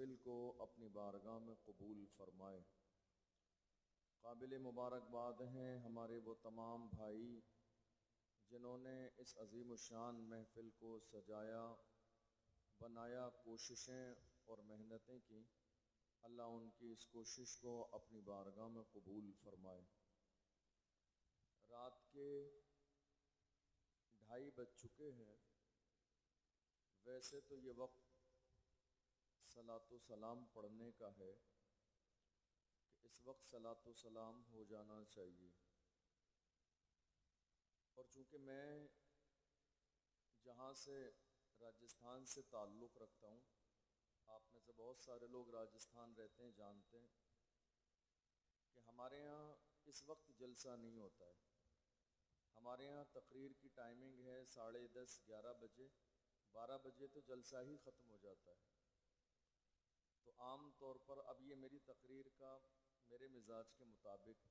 महफ़िल को अपनी बारगाह में कबूल फ़रमाए। काबिल मुबारकबाद हैं हमारे वो तमाम भाई जिन्होंने इस अज़ीम शान महफ़िल को सजाया, बनाया, कोशिशें और मेहनतें की। अल्लाह उनकी इस कोशिश को अपनी बारगाह में कबूल फ़रमाए। रात के 2:30 बज चुके हैं। वैसे तो ये वक्त सलातो सलाम पढ़ने का है कि इस वक्त सलातो सलाम हो जाना चाहिए, और चूँकि मैं जहाँ से राजस्थान से ताल्लुक़ रखता हूँ, आप में से बहुत सारे लोग राजस्थान रहते हैं, जानते हैं कि हमारे यहाँ इस वक्त जलसा नहीं होता है। हमारे यहाँ तकरीर की टाइमिंग है 10:30 11 बजे, 12 बजे तो जलसा ही ख़त्म हो जाता है। तो आम तौर पर अब ये मेरी तकरीर का मेरे मिजाज के मुताबिक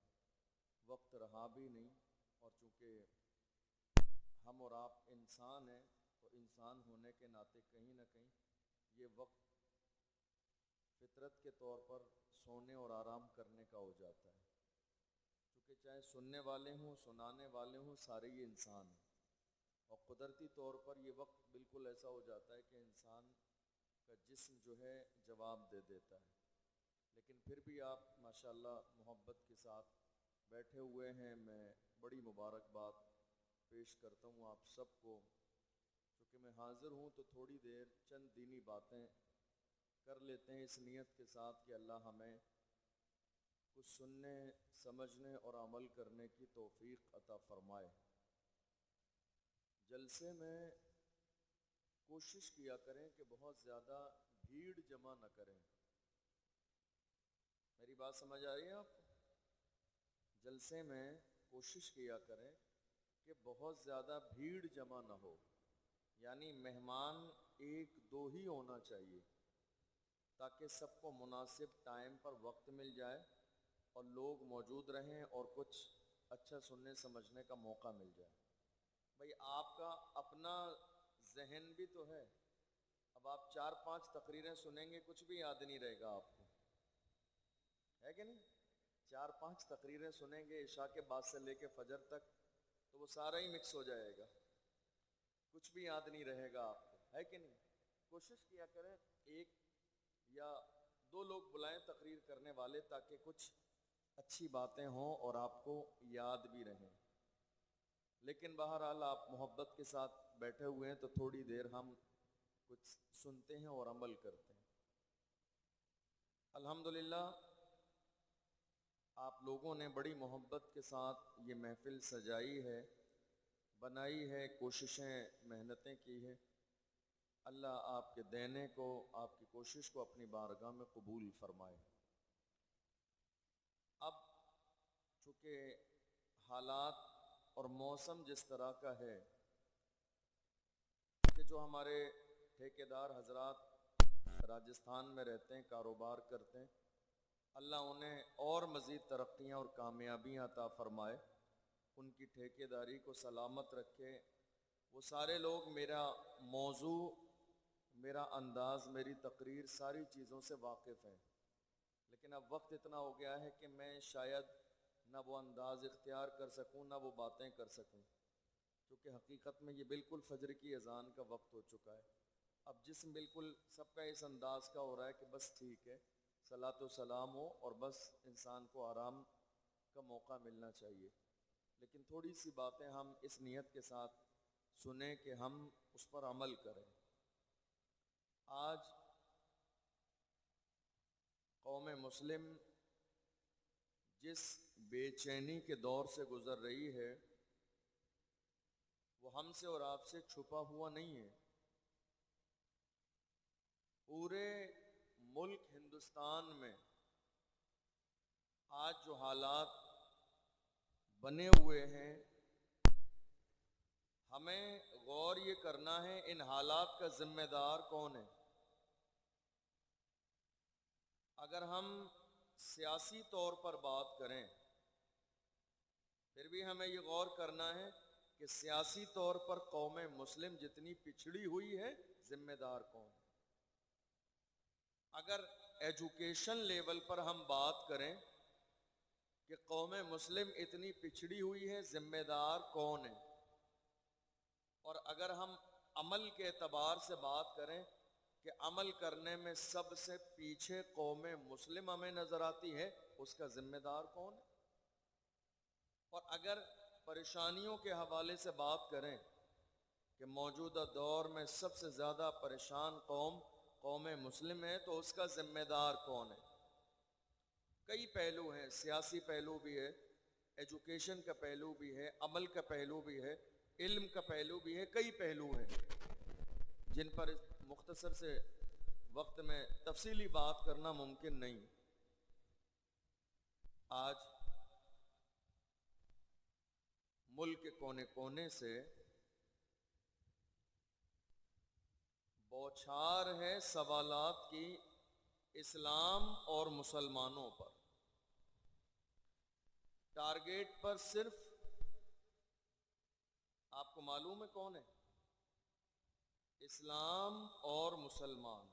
वक्त रहा भी नहीं, और चूँकि हम और आप इंसान हैं तो इंसान होने के नाते कहीं ना कहीं ये वक्त फितरत के तौर पर सोने और आराम करने का हो जाता है। क्योंकि चाहे सुनने वाले हों, सुनाने वाले हों, सारे ये इंसान हैं, और कुदरती तौर पर ये वक्त बिल्कुल ऐसा हो जाता है कि इंसान का जिस्म जो है जवाब दे देता है। लेकिन फिर भी आप माशाल्लाह मोहब्बत के साथ बैठे हुए हैं। मैं बड़ी मुबारकबाद पेश करता हूँ आप सबको। क्योंकि मैं हाज़िर हूँ तो थोड़ी देर चंद दीनी बातें कर लेते हैं इस नीयत के साथ कि अल्लाह हमें कुछ सुनने, समझने और अमल करने की तौफीक अता फ़रमाए। जलसे में कोशिश किया करें कि बहुत ज़्यादा भीड़ जमा न करें। मेरी बात समझ आ रही है आपको? जलसे में कोशिश किया करें कि बहुत ज़्यादा भीड़ जमा न हो, यानी मेहमान 1-2 ही होना चाहिए, ताकि सबको मुनासिब टाइम पर वक्त मिल जाए और लोग मौजूद रहें और कुछ अच्छा सुनने समझने का मौका मिल जाए। भाई आपका अपना जहन भी तो है। अब आप 4-5 तकरीरें सुनेंगे, कुछ भी याद नहीं रहेगा आपको, है कि नहीं? 4-5 तकरीरें सुनेंगे इशा के बाद से लेके फजर तक, तो वो सारा ही मिक्स हो जाएगा, कुछ भी याद नहीं रहेगा आपको, है कि नहीं? कोशिश किया करें 1 या 2 लोग बुलाएं तकरीर करने वाले, ताकि कुछ अच्छी बातें हों और आपको याद भी रहें। लेकिन बहरहाल आप मोहब्बत के साथ बैठे हुए हैं तो थोड़ी देर हम कुछ सुनते हैं और अमल करते हैं। अल्हम्दुलिल्लाह आप लोगों ने बड़ी मोहब्बत के साथ ये महफ़िल सजाई है, बनाई है, कोशिशें, मेहनतें की है। अल्लाह आपके देने को, आपकी कोशिश को अपनी बारगाह में कबूल फ़रमाए। अब चूँकि हालात और मौसम जिस तरह का है कि जो हमारे ठेकेदार हजरात राजस्थान में रहते हैं, कारोबार करते हैं, अल्लाह उन्हें और मज़ीद तरक्कियाँ और कामयाबियाँ अता फ़रमाए, उनकी ठेकेदारी को सलामत रखे। वो सारे लोग मेरा मौजू, मेरा अंदाज़, मेरी तकरीर, सारी चीज़ों से वाकिफ़ हैं। लेकिन अब वक्त इतना हो गया है कि मैं शायद ना वो अंदाज़ इख्तियार कर सकूँ, ना वो बातें कर सकूँ, क्योंकि हकीकत में ये बिल्कुल फजर की अज़ान का वक्त हो चुका है। अब जिस्म बिल्कुल सबका इस अंदाज़ का हो रहा है कि बस ठीक है, सलातो सलाम हो और बस इंसान को आराम का मौका मिलना चाहिए। लेकिन थोड़ी सी बातें हम इस नीयत के साथ सुने कि हम उस पर अमल करें। आज कौम मुस्लिम जिस बेचैनी के दौर से गुज़र रही है, वो हमसे और आपसे छुपा हुआ नहीं है। पूरे मुल्क हिंदुस्तान में आज जो हालात बने हुए हैं, हमें गौर ये करना है इन हालात का जिम्मेदार कौन है। अगर हम सियासी तौर पर बात करें, फिर भी हमें ये गौर करना है कि सियासी तौर पर कौम मुस्लिम जितनी पिछड़ी हुई है, जिम्मेदार कौन है। अगर एजुकेशन लेवल पर हम बात करें कि कौम मुस्लिम इतनी पिछड़ी हुई है, जिम्मेदार कौन है, और अगर हम अमल के एतबार से बात करें कि अमल करने में सबसे पीछे कौम मुस्लिम हमें नजर आती है, उसका जिम्मेदार कौन है। और अगर परेशानियों के हवाले से बात करें कि मौजूदा दौर में सबसे ज़्यादा परेशान कौम मुस्लिम है, तो उसका जिम्मेदार कौन है। कई पहलू हैं, सियासी पहलू भी है, एजुकेशन का पहलू भी है, अमल का पहलू भी है, इल्म का पहलू भी है, कई पहलू हैं जिन पर मुख्तसर से वक्त में तफसीली बात करना मुमकिन नहीं। आज मुल्क के कोने कोने से बौछार है सवालात की इस्लाम और मुसलमानों पर। टारगेट पर सिर्फ आपको मालूम है कौन है? इस्लाम और मुसलमान।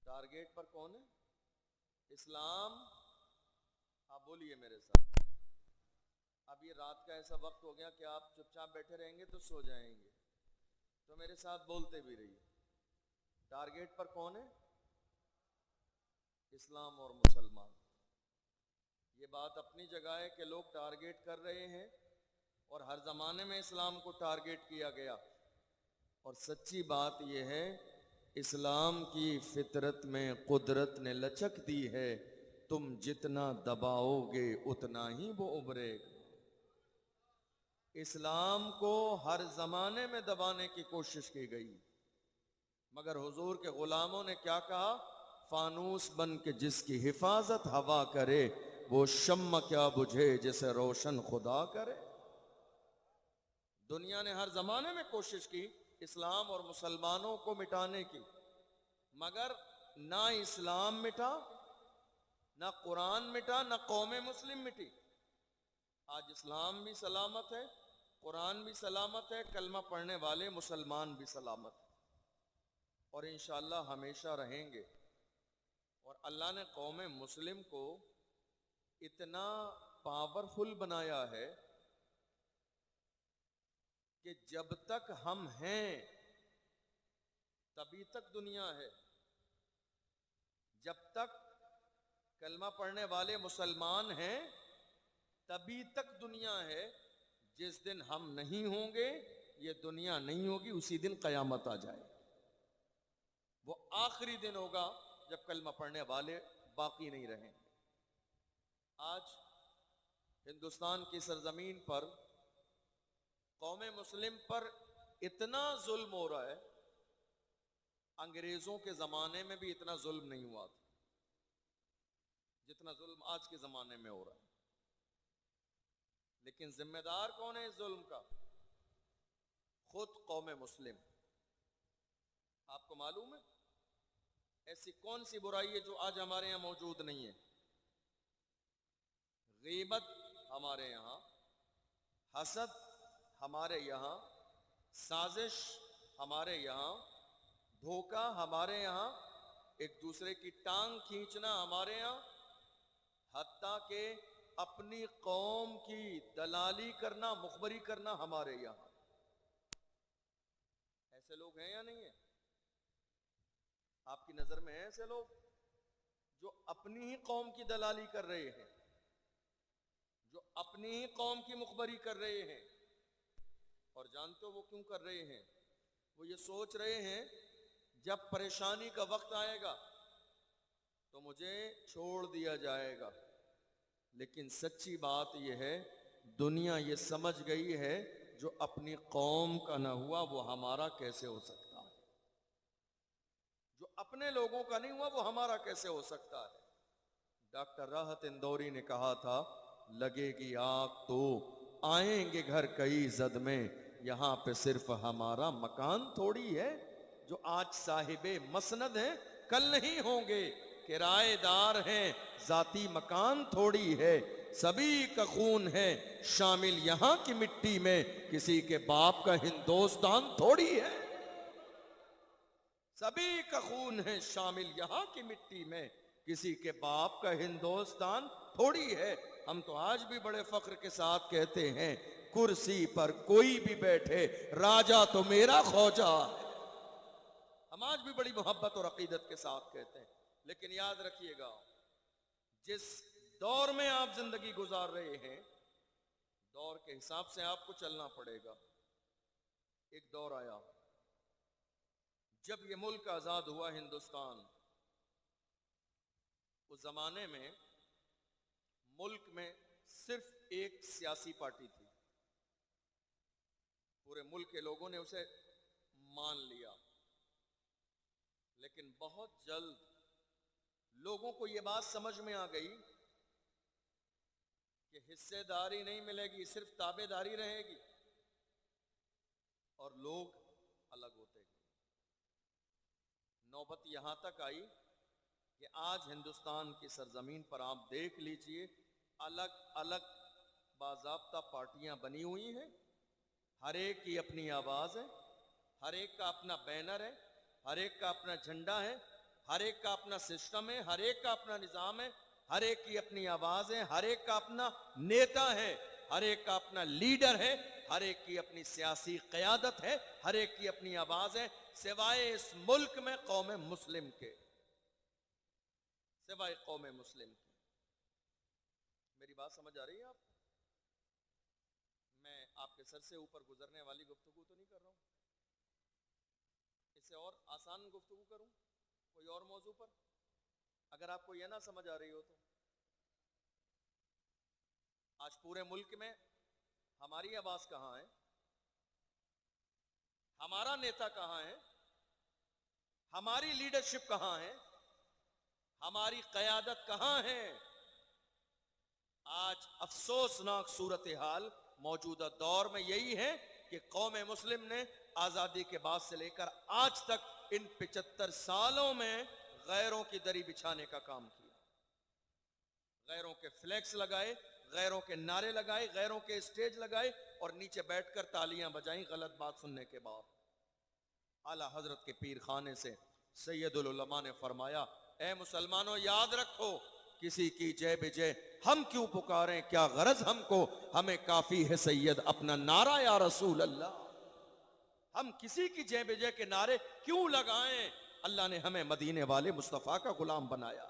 टारगेट पर कौन है? इस्लाम। आप बोलिए मेरे साथ। अब ये रात का ऐसा वक्त हो गया कि आप चुपचाप बैठे रहेंगे तो सो जाएंगे, तो मेरे साथ बोलते भी रहिए। टारगेट पर कौन है? इस्लाम और मुसलमान। ये बात अपनी जगह है कि लोग टारगेट कर रहे हैं, और हर जमाने में इस्लाम को टारगेट किया गया। और सच्ची बात यह है, इस्लाम की फितरत में कुदरत ने लचक दी है, तुम जितना दबाओगे उतना ही वो उभरेगा। इस्लाम को हर जमाने में दबाने की कोशिश की गई, मगर हुजूर के गुलामों ने क्या कहा? फानूस बन के जिसकी हिफाजत हवा करे, वो शम्मा क्या बुझे जिसे रोशन खुदा करे। दुनिया ने हर जमाने में कोशिश की इस्लाम और मुसलमानों को मिटाने की, मगर ना इस्लाम मिटा, ना कुरान मिटा, ना कौम मुस्लिम मिटी। आज इस्लाम भी सलामत है, कुरान भी सलामत है, कलमा पढ़ने वाले मुसलमान भी सलामत है, और इंशाअल्लाह हमेशा रहेंगे। और अल्लाह ने कौम मुस्लिम को इतना पावरफुल बनाया है कि जब तक हम हैं तभी तक दुनिया है। जब तक कलमा पढ़ने वाले मुसलमान हैं तभी तक दुनिया है। जिस दिन हम नहीं होंगे ये दुनिया नहीं होगी, उसी दिन कयामत आ जाए। वो आखिरी दिन होगा जब कलमा पढ़ने वाले बाकी नहीं रहेंगे। आज हिंदुस्तान की सरजमीन पर कौम मुस्लिम पर इतना जुल्म हो रहा है, अंग्रेजों के जमाने में भी इतना जुल्म नहीं हुआ था जितना जुल्म आज के जमाने में हो रहा है। लेकिन जिम्मेदार कौन है इस जुल्म का? खुद कौम मुस्लिम। आपको मालूम है ऐसी कौन सी बुराई है जो आज हमारे यहां मौजूद नहीं है? गीबत हमारे यहां, हसद हमारे यहां, साजिश हमारे यहां, धोखा हमारे यहां, एक दूसरे की टांग खींचना हमारे यहां, हत्ता के अपनी कौम की दलाली करना, मुखबरी करना हमारे यहां। ऐसे लोग हैं या नहीं है? आपकी नजर में है ऐसे लोग जो अपनी ही कौम की दलाली कर रहे हैं, जो अपनी ही कौम की मुखबरी कर रहे हैं? और जानते हो वो क्यों कर रहे हैं? वो ये सोच रहे हैं जब परेशानी का वक्त आएगा तो मुझे छोड़ दिया जाएगा। लेकिन सच्ची बात यह है, दुनिया ये समझ गई है जो अपनी कौम का ना हुआ वो हमारा कैसे हो सकता है, जो अपने लोगों का नहीं हुआ वो हमारा कैसे हो सकता है। डॉक्टर राहत इंदौरी ने कहा था, लगेगी आग तो आएंगे घर कई जद में, यहां पे सिर्फ हमारा मकान थोड़ी है। जो आज साहिबे मसनद हैं कल नहीं होंगे, किराएदार हैं जाती मकान थोड़ी है। सभी का खून है शामिल यहां की मिट्टी में, किसी के बाप का हिंदुस्तान थोड़ी है। सभी का का खून है शामिल यहाँ की मिट्टी में, किसी के बाप का हिंदुस्तान थोड़ी है। हम तो आज भी बड़े फख्र के साथ कहते हैं, कुर्सी पर कोई भी बैठे राजा तो मेरा खौजा। हम आज भी बड़ी मोहब्बत और अकीदत के साथ कहते हैं। लेकिन याद रखिएगा, जिस दौर में आप जिंदगी गुजार रहे हैं, दौर के हिसाब से आपको चलना पड़ेगा। एक दौर आया जब ये मुल्क आजाद हुआ हिंदुस्तान, उस जमाने में मुल्क में सिर्फ एक सियासी पार्टी थी। पूरे मुल्क के लोगों ने उसे मान लिया। लेकिन बहुत जल्द लोगों को यह बात समझ में आ गई कि हिस्सेदारी नहीं मिलेगी, सिर्फ ताबेदारी रहेगी, और लोग अलग होते गए। नौबत यहां तक आई कि आज हिंदुस्तान की सरजमीन पर आप देख लीजिए, अलग अलग बाज़ाब्ता पार्टियां बनी हुई हैं। हर एक की अपनी आवाज है, हर एक का अपना बैनर है, हर एक का अपना झंडा है, हर एक का अपना सिस्टम है, हर एक का अपना निजाम है, हर एक की अपनी आवाज है, हर एक का अपना नेता है, हर एक का अपना लीडर है, हर एक की अपनी सियासी क़यादत है, हर एक की अपनी आवाज है, सिवाय इस मुल्क में कौम मुस्लिम के, सिवाय कौम मुस्लिम की। मेरी बात समझ आ रही है आपको? मैं आपके सर से ऊपर गुजरने वाली गुफ्तगू तो नहीं कर रहा हूं। इससे और आसान गुफ्तगू करूं कोई और मौजू पर, अगर आपको यह ना समझ आ रही हो तो। आज पूरे मुल्क में हमारी आवाज कहां है, हमारा नेता कहां है, हमारी लीडरशिप कहां है, हमारी क़यादत कहां है? आज अफसोसनाक सूरत हाल मौजूदा दौर में यही है कि कौम मुस्लिम ने आजादी के बाद से लेकर आज तक इन 75 सालों में गैरों की दरी बिछाने का काम किया। गैरों के फ्लैक्स लगाए, गैरों के नारे लगाए, गैरों के स्टेज लगाए और नीचे बैठकर तालियां बजाई गलत बात सुनने के बाद। आला हजरत के पीर खाने से सैयदुल उलमा ने फरमाया, ए मुसलमानों याद रखो, किसी की जय बेजय हम क्यों पुकारें, क्या गरज हमको, हमें काफी है सैयद अपना नारा या रसूल अल्लाह। हम किसी की जय बेजय के नारे क्यों लगाएं, अल्लाह ने हमें मदीने वाले मुस्तफा का गुलाम बनाया।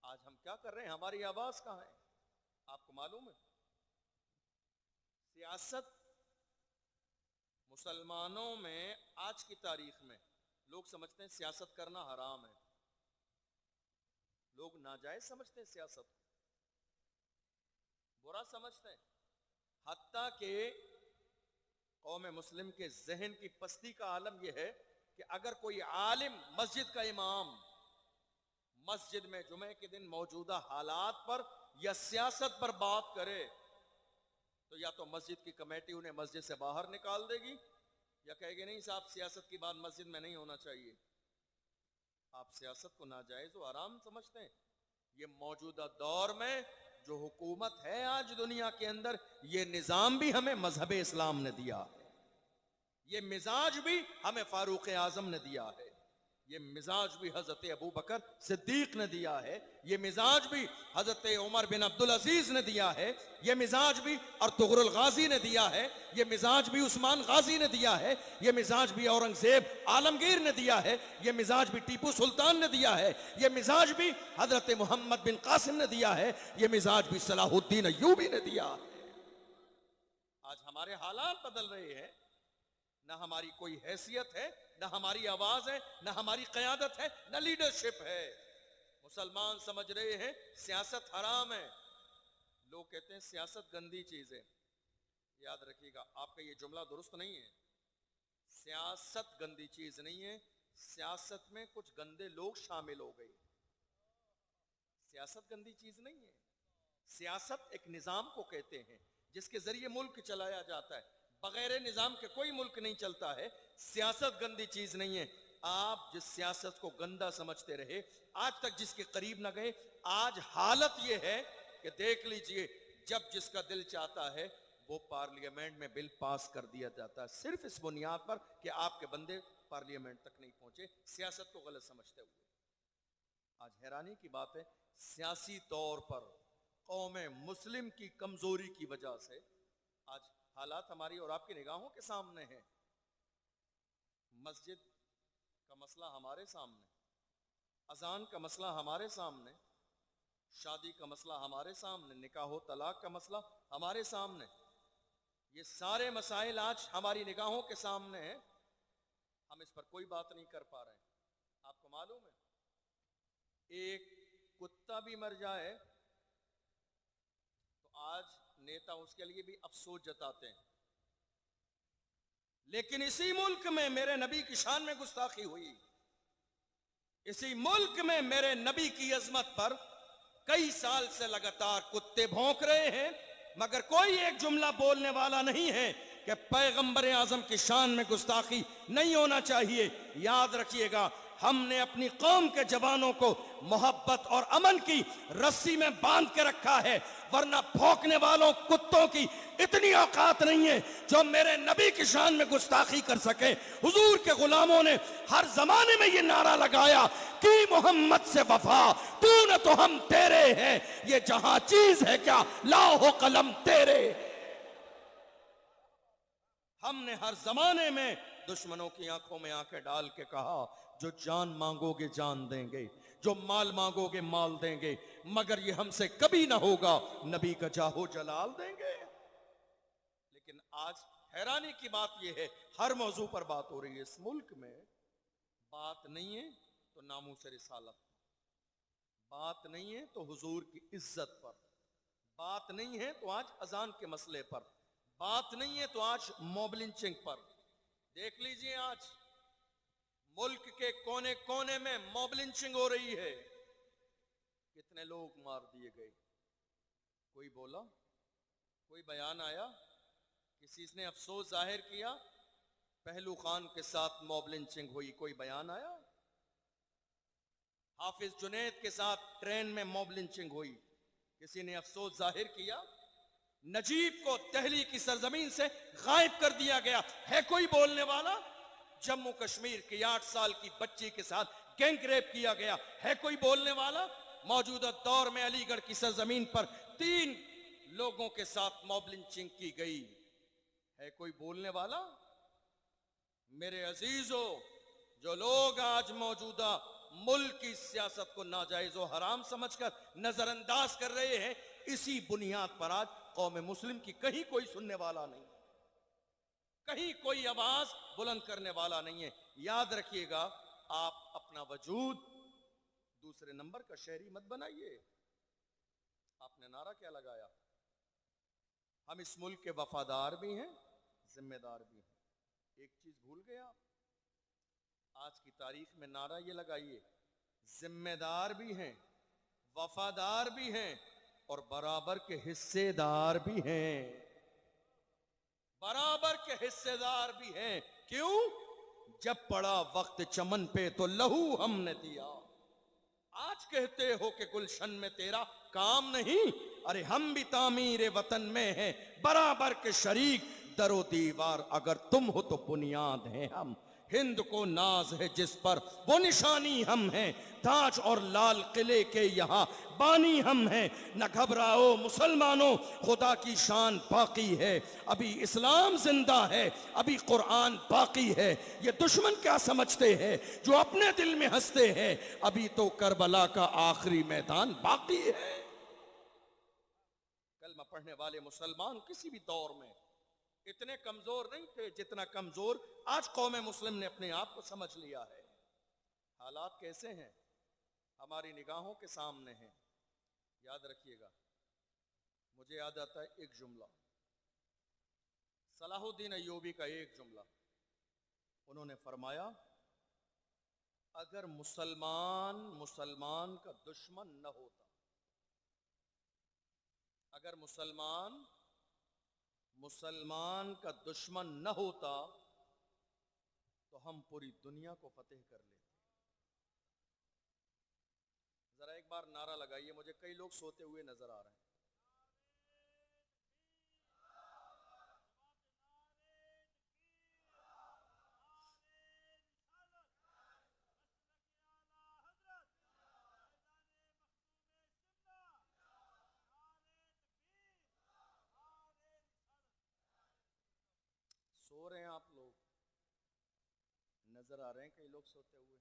आज हम क्या कर रहे हैं, हमारी आवाज कहां है? आपको मालूम है, सियासत मुसलमानों में आज की तारीख में लोग समझते हैं सियासत करना हराम है, लोग नाजायज समझते हैं, सियासत बुरा समझते हैं। हत्ता के कौम मुस्लिम के जहन की पस्ती का आलम यह है कि अगर कोई आलिम, मस्जिद का इमाम, मस्जिद में जुमे के दिन मौजूदा हालात पर या सियासत पर बात करे तो या तो मस्जिद की कमेटी उन्हें मस्जिद से बाहर निकाल देगी या कहेगी नहीं साहब सियासत की बात मस्जिद में नहीं होना चाहिए। आप सियासत को नाजायज और आराम समझते हैं। ये मौजूदा दौर में जो हुकूमत है आज दुनिया के अंदर, ये निजाम भी हमें मजहब इस्लाम ने दिया है, ये मिजाज भी हमें फारूक आजम ने दिया है, ये मिजाज भी हजरत अबू बकर सिद्दीक ने दिया है, ये मिजाज भी हजरत उमर बिन अब्दुल अजीज ने दिया है, ये मिजाज भी अर्तुगरुल गाजी ने दिया है, ये मिजाज भी उस्मान गाजी ने दिया है, ये मिजाज भी औरंगजेब आलमगीर ने दिया है, ये मिजाज भी टीपू सुल्तान ने दिया है, ये मिजाज भी हजरत मोहम्मद बिन कासिम ने दिया है, ये मिजाज भी सलाहुद्दीन अय्यूबी ने दिया है। आज हमारे हालात बदल रहे हैं, ना हमारी कोई हैसियत है, ना हमारी आवाज है, ना हमारी क़यादत है, ना लीडरशिप है। मुसलमान समझ रहे हैं सियासत हराम है, लोग कहते हैं सियासत गंदी चीज है। याद रखिएगा, आपका ये जुमला दुरुस्त नहीं है। सियासत गंदी चीज नहीं है, सियासत में कुछ गंदे लोग शामिल हो गए। सियासत गंदी चीज नहीं है। सियासत एक निजाम को कहते हैं जिसके जरिए मुल्क चलाया जाता है। बगैर निजाम के कोई मुल्क नहीं चलता है। सियासत गंदी चीज नहीं है। आप जिस सियासत को गंदा समझते रहे, आज तक जिसके करीब न गए, आज हालत यह है कि देख लीजिए, जब जिसका दिल चाहता है वो पार्लियामेंट में बिल पास कर दिया जाता है, सिर्फ इस बुनियाद पर कि आपके बंदे पार्लियामेंट तक नहीं पहुंचे, सियासत को गलत समझते हुए। आज हैरानी की बात है, सियासी तौर पर कौम मुस्लिम की कमजोरी की वजह से आज हालात हमारी और आपकी निगाहों के सामने हैं। मस्जिद का मसला हमारे सामने, अजान का मसला हमारे सामने, शादी का मसला हमारे सामने, निकाह तलाक का मसला हमारे सामने। ये सारे मसाइल आज हमारी निगाहों के सामने हैं, हम इस पर कोई बात नहीं कर पा रहे हैं। आपको मालूम है, एक कुत्ता भी मर जाए तो आज नेता उसके लिए भी अफसोस जताते हैं। लेकिन इसी मुल्क में मेरे नबी की शान में गुस्ताखी हुई, इसी मुल्क में मेरे नबी की अजमत पर कई साल से लगातार कुत्ते भौंक रहे हैं, मगर कोई एक जुमला बोलने वाला नहीं है कि पैगंबर आजम की शान में गुस्ताखी नहीं होना चाहिए। याद रखिएगा, हमने अपनी कौम के जवानों को मोहब्बत और अमन की रस्सी में बांध के रखा है, वरना भौंकने वालों कुत्तों की इतनी औकात नहीं है जो मेरे नबी की शान में गुस्ताखी कर सके। हुजूर के गुलामों ने हर जमाने में ये नारा लगाया कि मोहम्मद से वफा, तू न तो हम तेरे हैं, ये जहां चीज है क्या लाहो कलम तेरे। हमने हर जमाने में दुश्मनों की आंखों में आंखें डाल के कहा, जो जान मांगोगे जान देंगे, जो माल मांगोगे माल देंगे, मगर ये हमसे कभी ना होगा नबी का जाहो जलाल देंगे। लेकिन आज हैरानी की बात यह है, हर मौजू पर बात हो रही है इस मुल्क में। बात नहीं है तो नामूस रिसालत, बात नहीं है तो हुजूर की इज्जत पर, बात नहीं है तो आज अजान के मसले पर, बात नहीं है तो आज मॉब लिंचिंग पर। देख लीजिए, आज मुल्क के कोने कोने में मॉब लिंचिंग हो रही है। कितने लोग मार दिए गए, कोई बोला, कोई बयान आया, किसी ने अफसोस जाहिर किया? पहलू खान के साथ मॉब लिंचिंग हुई, कोई बयान आया? हाफिज जुनैद के साथ ट्रेन में मॉब लिंचिंग हुई, किसी ने अफसोस जाहिर किया? नजीब को दिल्ली की सरजमीन से गायब कर दिया गया, है कोई बोलने वाला? जम्मू कश्मीर की 8 साल की बच्ची के साथ गैंग रेप किया गया, है कोई बोलने वाला? मौजूदा दौर में अलीगढ़ की सरजमीन पर 3 लोगों के साथ मॉब लिंचिंग की गई, है कोई बोलने वाला? मेरे अजीजों, जो लोग आज मौजूदा मुल्क की सियासत को नाजायज और हराम समझकर नजरअंदाज कर रहे हैं, इसी बुनियाद पर आज कौम मुस्लिम की कहीं कोई सुनने वाला नहीं, कहीं कोई आवाज बुलंद करने वाला नहीं है। याद रखिएगा, आप अपना वजूद दूसरे नंबर का शहरी मत बनाइए। आपने नारा क्या लगाया? हम इस मुल्क के वफादार भी हैं, जिम्मेदार भी हैं। एक चीज भूल गए आप, आज की तारीख में नारा ये लगाइए, जिम्मेदार भी हैं, वफादार भी हैं और बराबर के हिस्सेदार भी हैं, बराबर के हिस्सेदार भी हैं। क्यों? जब पड़ा वक्त चमन पे तो लहू हमने दिया। आज कहते हो कि गुलशन में तेरा काम नहीं, अरे हम भी तामीर वतन में हैं, बराबर के शरीक, दरो दीवार अगर तुम हो तो बुनियाद हैं हम। हिंद को नाज है जिस पर वो निशानी हम हैं, ताज और लाल किले के यहाँ बानी हम हैं। न घबराओ मुसलमानों, खुदा की शान बाकी है, अभी इस्लाम जिंदा है, अभी कुरान बाकी है। ये दुश्मन क्या समझते हैं जो अपने दिल में हंसते हैं, अभी तो करबला का आखिरी मैदान बाकी है। कलमा पढ़ने वाले मुसलमान किसी भी दौर में इतने कमजोर नहीं थे जितना कमजोर आज कौम मुस्लिम ने अपने आप को समझ लिया है। हालात कैसे हैं? हमारी निगाहों के सामने हैं। याद रखिएगा, मुझे याद आता है एक जुमला, सलाहुद्दीन अय्यूबी का एक जुमला। उन्होंने फरमाया, अगर मुसलमान मुसलमान का दुश्मन न होता, अगर मुसलमान मुसलमान का दुश्मन न होता तो हम पूरी दुनिया को फतेह कर लेते। जरा एक बार नारा लगाइए, मुझे कई लोग सोते हुए नजर आ रहे हैं। नजर आ रहे हैं कई लोग सोते हुए।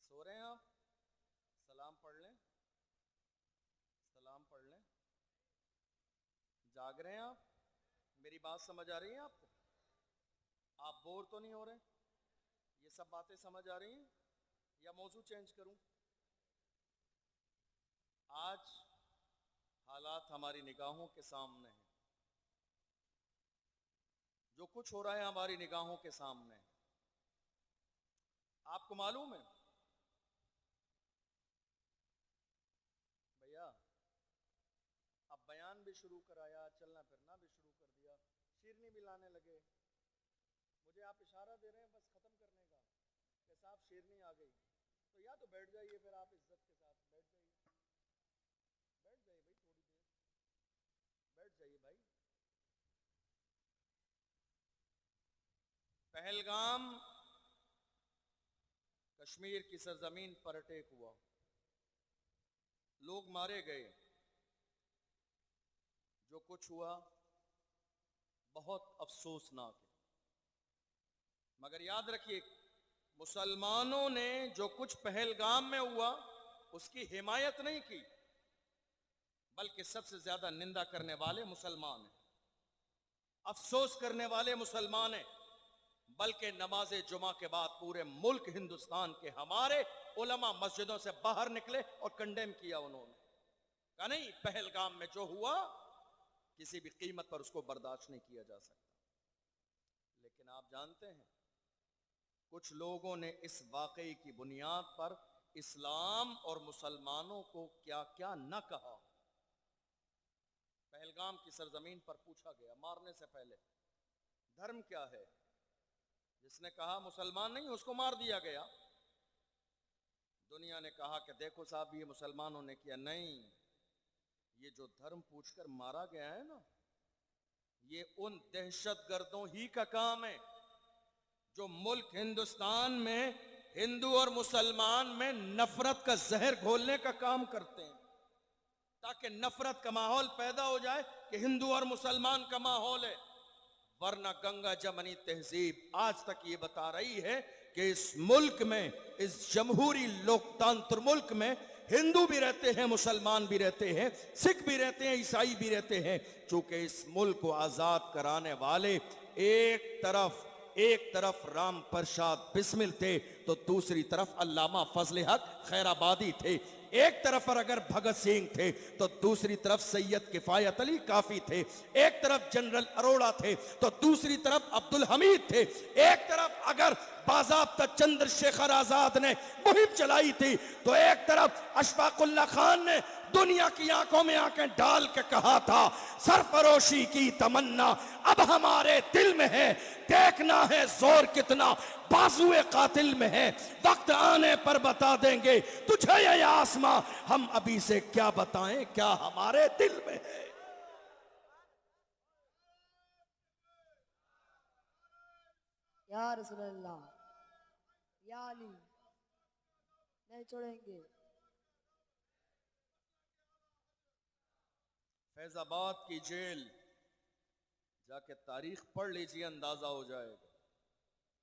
सो रहे हैं आप? सलाम पढ़ लें, सलाम पढ़ लें। जाग रहे हैं आप? मेरी बात समझ आ रही है आपको? आप बोर तो नहीं हो रहे? ये सब बातें समझ आ रही हैं या मौजू चेंज करूं? आज हालात हमारी निगाहों के सामने हैं, जो कुछ हो रहा है हमारी निगाहों के सामने है। आपको मालूम है भैया, अब बयान भी शुरू कराया, चलना फिरना भी शुरू कर दिया, शीरनी भी लाने लगे। मुझे आप इशारा दे रहे हैं बस खत्म करने का कि साहब शीरनी आ गई, तो या तो बैठ जाइए, फिर आप इज्जत के साथ बैठ जाइए, बैठ जाइए भाई, थोड़ी देर बैठ जाइए भाई। पहलगाम कश्मीर की सरजमीन पर अटैक हुआ, लोग मारे गए। जो कुछ हुआ बहुत अफसोसनाक है, मगर याद रखिए मुसलमानों ने जो कुछ पहलगाम में हुआ उसकी हिमायत नहीं की, बल्कि सबसे ज्यादा निंदा करने वाले मुसलमान हैं, अफसोस करने वाले मुसलमान हैं। बल्कि नमाज़े जुमा के बाद पूरे मुल्क हिंदुस्तान के हमारे उलमा मस्जिदों से बाहर निकले और कंडेम किया। उन्होंने कहा नहीं, पहलगाम में जो हुआ किसी भी कीमत पर उसको बर्दाश्त नहीं किया जा सकता। लेकिन आप जानते हैं कुछ लोगों ने इस वाकई की बुनियाद पर इस्लाम और मुसलमानों को क्या क्या न कहा। पहलगाम की सरजमीन पर पूछा गया मारने से पहले धर्म क्या है, जिसने कहा मुसलमान नहीं उसको मार दिया गया। दुनिया ने कहा कि देखो साहब ये मुसलमानों ने किया, नहीं, ये जो धर्म पूछकर मारा गया है ना, ये उन दहशतगर्दों ही का काम है जो मुल्क हिंदुस्तान में हिंदू और मुसलमान में नफरत का जहर घोलने का काम करते हैं, ताकि नफरत का माहौल पैदा हो जाए कि हिंदू और मुसलमान का माहौल है। वरना गंगा जमनी तहजीब आज तक ये बता रही है कि इस मुल्क में, इस जमहूरी लोकतंत्र मुल्क में हिंदू भी रहते हैं, मुसलमान भी रहते हैं, सिख भी रहते हैं, ईसाई भी रहते हैं। चूंकि इस मुल्क को आजाद कराने वाले एक तरफ राम प्रसाद बिस्मिल थे तो दूसरी तरफ अल्लामा फजल हक खैराबादी थे। एक तरफ पर अगर भगत सिंह थे तो दूसरी तरफ सैयद किफायत अली काफी थे। एक तरफ जनरल अरोड़ा थे तो दूसरी तरफ अब्दुल हमीद थे। एक तरफ अगर बाज़ाब्ता चंद्रशेखर आजाद ने मुहिम चलाई थी तो एक तरफ अशफाकुल्ला खान ने दुनिया की आंखों में आंखें डाल के कहा था सरफरोशी की तमन्ना अब हमारे दिल में है, देखना है जोर कितना बाजुए कातिल में है, वक्त आने पर बता देंगे तुझे ये आसमां, हम अभी से क्या बताएं क्या हमारे दिल में है। या रसूलल्लाह, या अली, नहीं छोड़ेंगे। फैजाबाद की जेल जाके तारीख पढ़ लीजिए, अंदाजा हो जाएगा।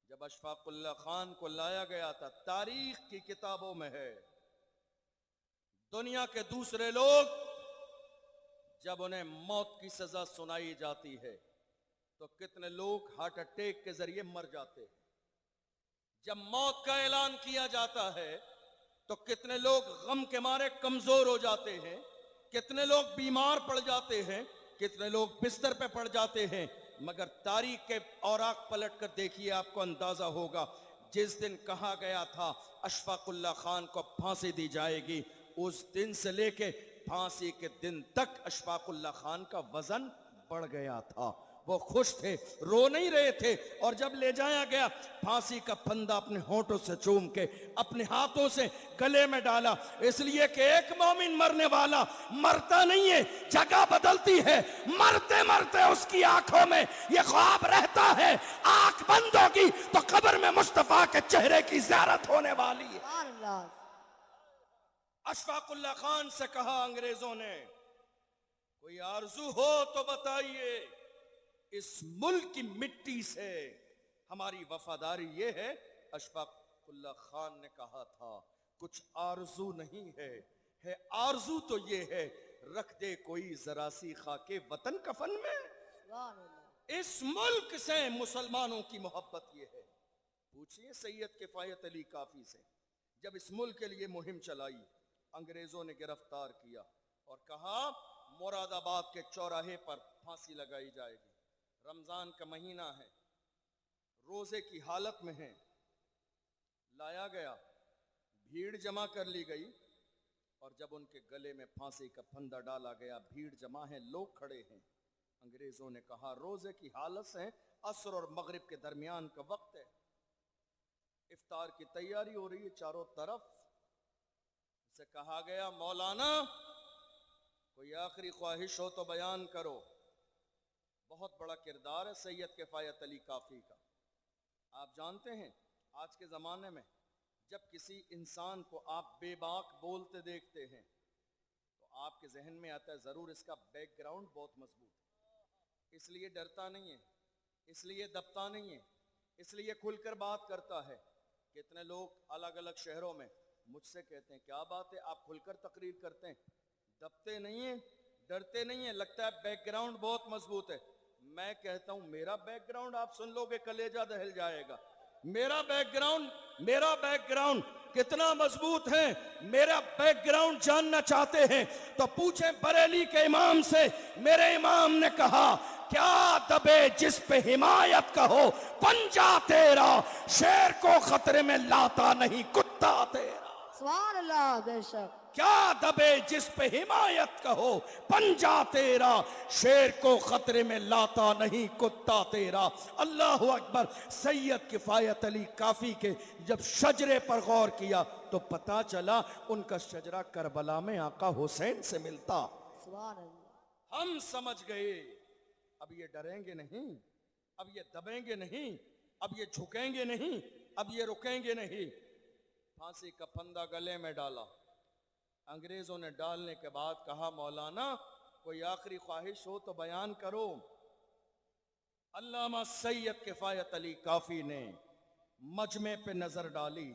जब अशफाकुल्ला खान को लाया गया था, तारीख की किताबों में है, दुनिया के दूसरे लोग जब उन्हें मौत की सजा सुनाई जाती है तो कितने लोग हार्ट अटैक के जरिए मर जाते हैं। जब मौत का ऐलान किया जाता है तो कितने लोग गम के मारे कमजोर हो जाते हैं, कितने लोग बीमार पड़ जाते हैं, कितने लोग बिस्तर पे पड़ जाते हैं। मगर तारीख के औराक पलट कर देखिए, आपको अंदाजा होगा जिस दिन कहा गया था अशफाकुल्ला खान को फांसी दी जाएगी, उस दिन से लेके फांसी के दिन तक अशफाकुल्ला खान का वजन बढ़ गया था। वो खुश थे, रो नहीं रहे थे। और जब ले जाया गया, फांसी का फंदा अपने होठों से चूम के अपने हाथों से गले में डाला, इसलिए कि एक मोमिन मरने वाला मरता नहीं है, जगह बदलती है। मरते मरते उसकी आंखों में ये ख्वाब रहता है, आंख बंद होगी तो कब्र में मुस्तफा के चेहरे की ज़ियारत होने वाली है। अशफाकुल्ला खान से कहा अंग्रेजों ने, कोई आरजू हो तो बताइए, इस मुल्क की मिट्टी से हमारी वफादारी ये है। अशफाकुल्ला खान ने कहा था, कुछ आरजू नहीं है आरजू तो ये है, रख दे कोई जरा सी खाके वतन कफन में। सुभान अल्लाह। इस मुल्क से मुसलमानों की मोहब्बत ये है। पूछिए सैयद किफायत अली काफी से, जब इस मुल्क के लिए मुहिम चलाई, अंग्रेजों ने गिरफ्तार किया और कहा मुरादाबाद के चौराहे पर फांसी लगाई जाएगी। रमजान का महीना है, रोजे की हालत में है, लाया गया, भीड़ जमा कर ली गई और जब उनके गले में फांसी का फंदा डाला गया, भीड़ जमा है, लोग खड़े हैं। अंग्रेजों ने कहा रोजे की हालत से असर और मगरिब के दरमियान का वक्त है, इफ्तार की तैयारी हो रही है चारों तरफ। से कहा गया मौलाना कोई आखिरी ख्वाहिश हो तो बयान करो। बहुत बड़ा किरदार है सैयद किफायत अली काफी का। आप जानते हैं आज के ज़माने में जब किसी इंसान को आप बेबाक बोलते देखते हैं तो आपके जहन में आता है ज़रूर इसका बैकग्राउंड बहुत मजबूत है, इसलिए डरता नहीं है, इसलिए दबता नहीं है, इसलिए खुलकर बात करता है। कितने लोग अलग अलग शहरों में मुझसे कहते हैं क्या बात है आप खुलकर तकरीर करते हैं, दबते नहीं हैं, डरते नहीं हैं, लगता है बैकग्राउंड बहुत मजबूत है। मैं कहता हूं मेरा बैकग्राउंड आप सुन लोगे कलेजा दहल जाएगा। मेरा बैकग्राउंड कितना मजबूत है। मेरा बैकग्राउंड जानना चाहते हैं तो पूछें बरेली के इमाम से। मेरे इमाम ने कहा क्या दबे जिस पे हिमायत का हो पंजा तेरा, शेर को खतरे में लाता नहीं कुत्ता तेरा। सुभान अल्लाह। बेशक क्या दबे जिस पे हिमायत का हो पंजा तेरा, शेर को खतरे में लाता नहीं कुत्ता तेरा। अल्लाह अकबर। सैयद किफायत अली काफी के जब शजरे पर गौर किया तो पता चला उनका शजरा करबला में आका हुसैन से मिलता। सुभान अल्लाह। हम समझ गए अब ये डरेंगे नहीं, अब ये दबेंगे नहीं, अब ये झुकेंगे नहीं, अब ये रुकेंगे नहीं। फांसी का फंदा गले में डाला। अंग्रेजों ने डालने के बाद कहा मौलाना कोई आखिरी ख्वाहिश हो तो बयान करो। अल्लामा सैयद किफायत अली काफी ने मजमे पे नजर डाली,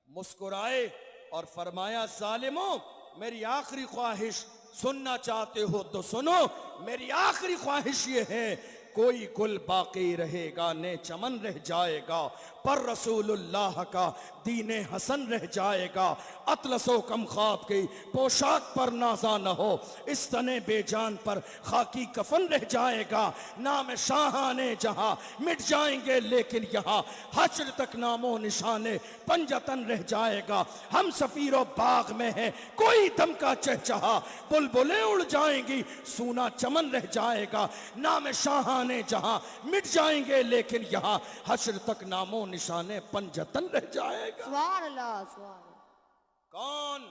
मुस्कुराए और फरमाया जालिमों मेरी आखिरी ख्वाहिश सुनना चाहते हो तो सुनो। मेरी आखिरी ख्वाहिश ये है कोई गुल बाकी रहेगा ने चमन रह जाएगा, पर रसूलुल्लाह का दीने हसन रह जाएगा। अतलसो कम ख्वाब की पोशाक पर नाजा न हो, इस तने बेजान पर खाकी कफन रह जाएगा। नाम शाहाने जहां मिट जाएंगे लेकिन यहाँ हश्र तक नामो निशाने पंजतन रह जाएगा। हम सफीरो बाग में हैं कोई दम का चहचहा, बुलबुलें उड़ जाएंगी सूना चमन रह जाएगा। नाम शाहाने जहां मिट जाएंगे लेकिन यहाँ हश्र तक नामो निशाने पंजतन रह जाएगा। सुभान अल्लाह। सुभान अल्लाह। कौन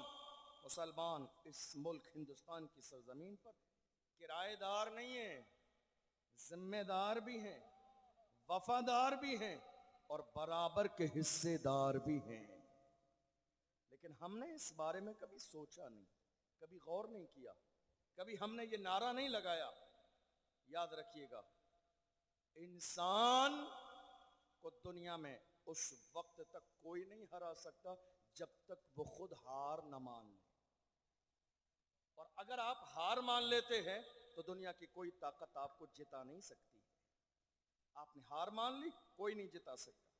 मुसलमान इस मुल्क हिंदुस्तान की सरजमीन पर किराएदार नहीं है, जिम्मेदार भी हैं, वफादार भी हैं और बराबर के हिस्सेदार भी हैं। लेकिन हमने इस बारे में कभी सोचा नहीं, कभी गौर नहीं किया, कभी हमने ये नारा नहीं लगाया। याद रखिएगा इंसान को दुनिया में उस वक्त तक कोई नहीं हरा सकता जब तक वो खुद हार न मान ले। और अगर आप हार मान लेते हैं तो दुनिया की कोई ताकत आपको जिता नहीं सकती। आपने हार मान ली, कोई नहीं जिता सकता।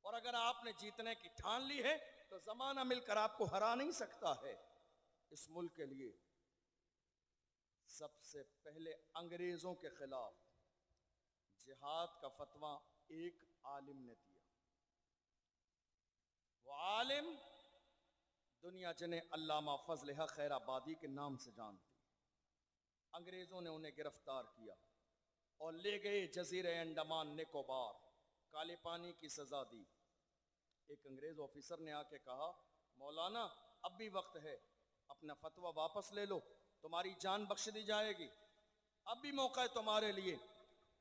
और अगर आपने जीतने की ठान ली है तो जमाना मिलकर आपको हरा नहीं सकता है। इस मुल्क के लिए सबसे पहले अंग्रेजों के खिलाफ जिहाद का फतवा एक आलिम ने दिया। वो आलिम दुनिया जिन्हें अल्लामा फजल हक खैराबादी के नाम से जानती। अंग्रेजों ने उन्हें गिरफ्तार किया और ले गए जजीरे अंडमान निकोबार, काले पानी की सजा दी। एक अंग्रेज ऑफिसर ने आके कहा मौलाना अब भी वक्त है, अपना फतवा वापस ले लो, तुम्हारी जान बख्श दी जाएगी, अब भी मौका है तुम्हारे लिए।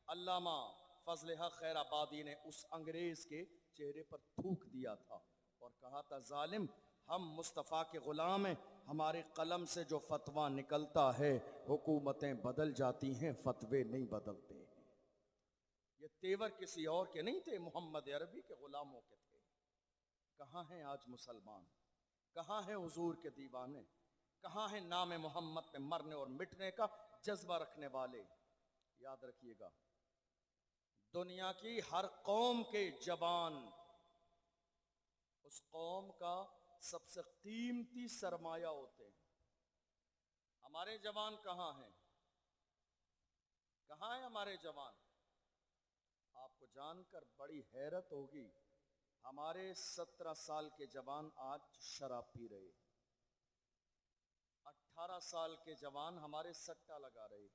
अल्लामा फजल हक खैराबादी ने उस अंग्रेज के चेहरे पर थूक दिया था और कहा था जालिम हम मुस्तफ़ा के गुलाम हैं, हमारे कलम से जो फतवा निकलता है हुकूमतें बदल जाती हैं, फतवे नहीं बदलते। ये तेवर किसी और के नहीं थे, मोहम्मद अरबी के गुलामों के थे। कहाँ हैं आज मुसलमान, कहाँ हैं हुजूर के दीवाने, कहाँ हैं नाम मोहम्मद पे मरने और मिटने का जज्बा रखने वाले। याद रखिएगा, दुनिया की हर कौम के जवान उस कौम का सबसे कीमती सरमाया होते हैं। हमारे जवान कहाँ हैं, कहाँ हैं हमारे जवान? आपको जानकर बड़ी हैरत होगी, हमारे 17 साल के जवान आज शराब पी रहे, 18 साल के जवान हमारे सट्टा लगा रहे,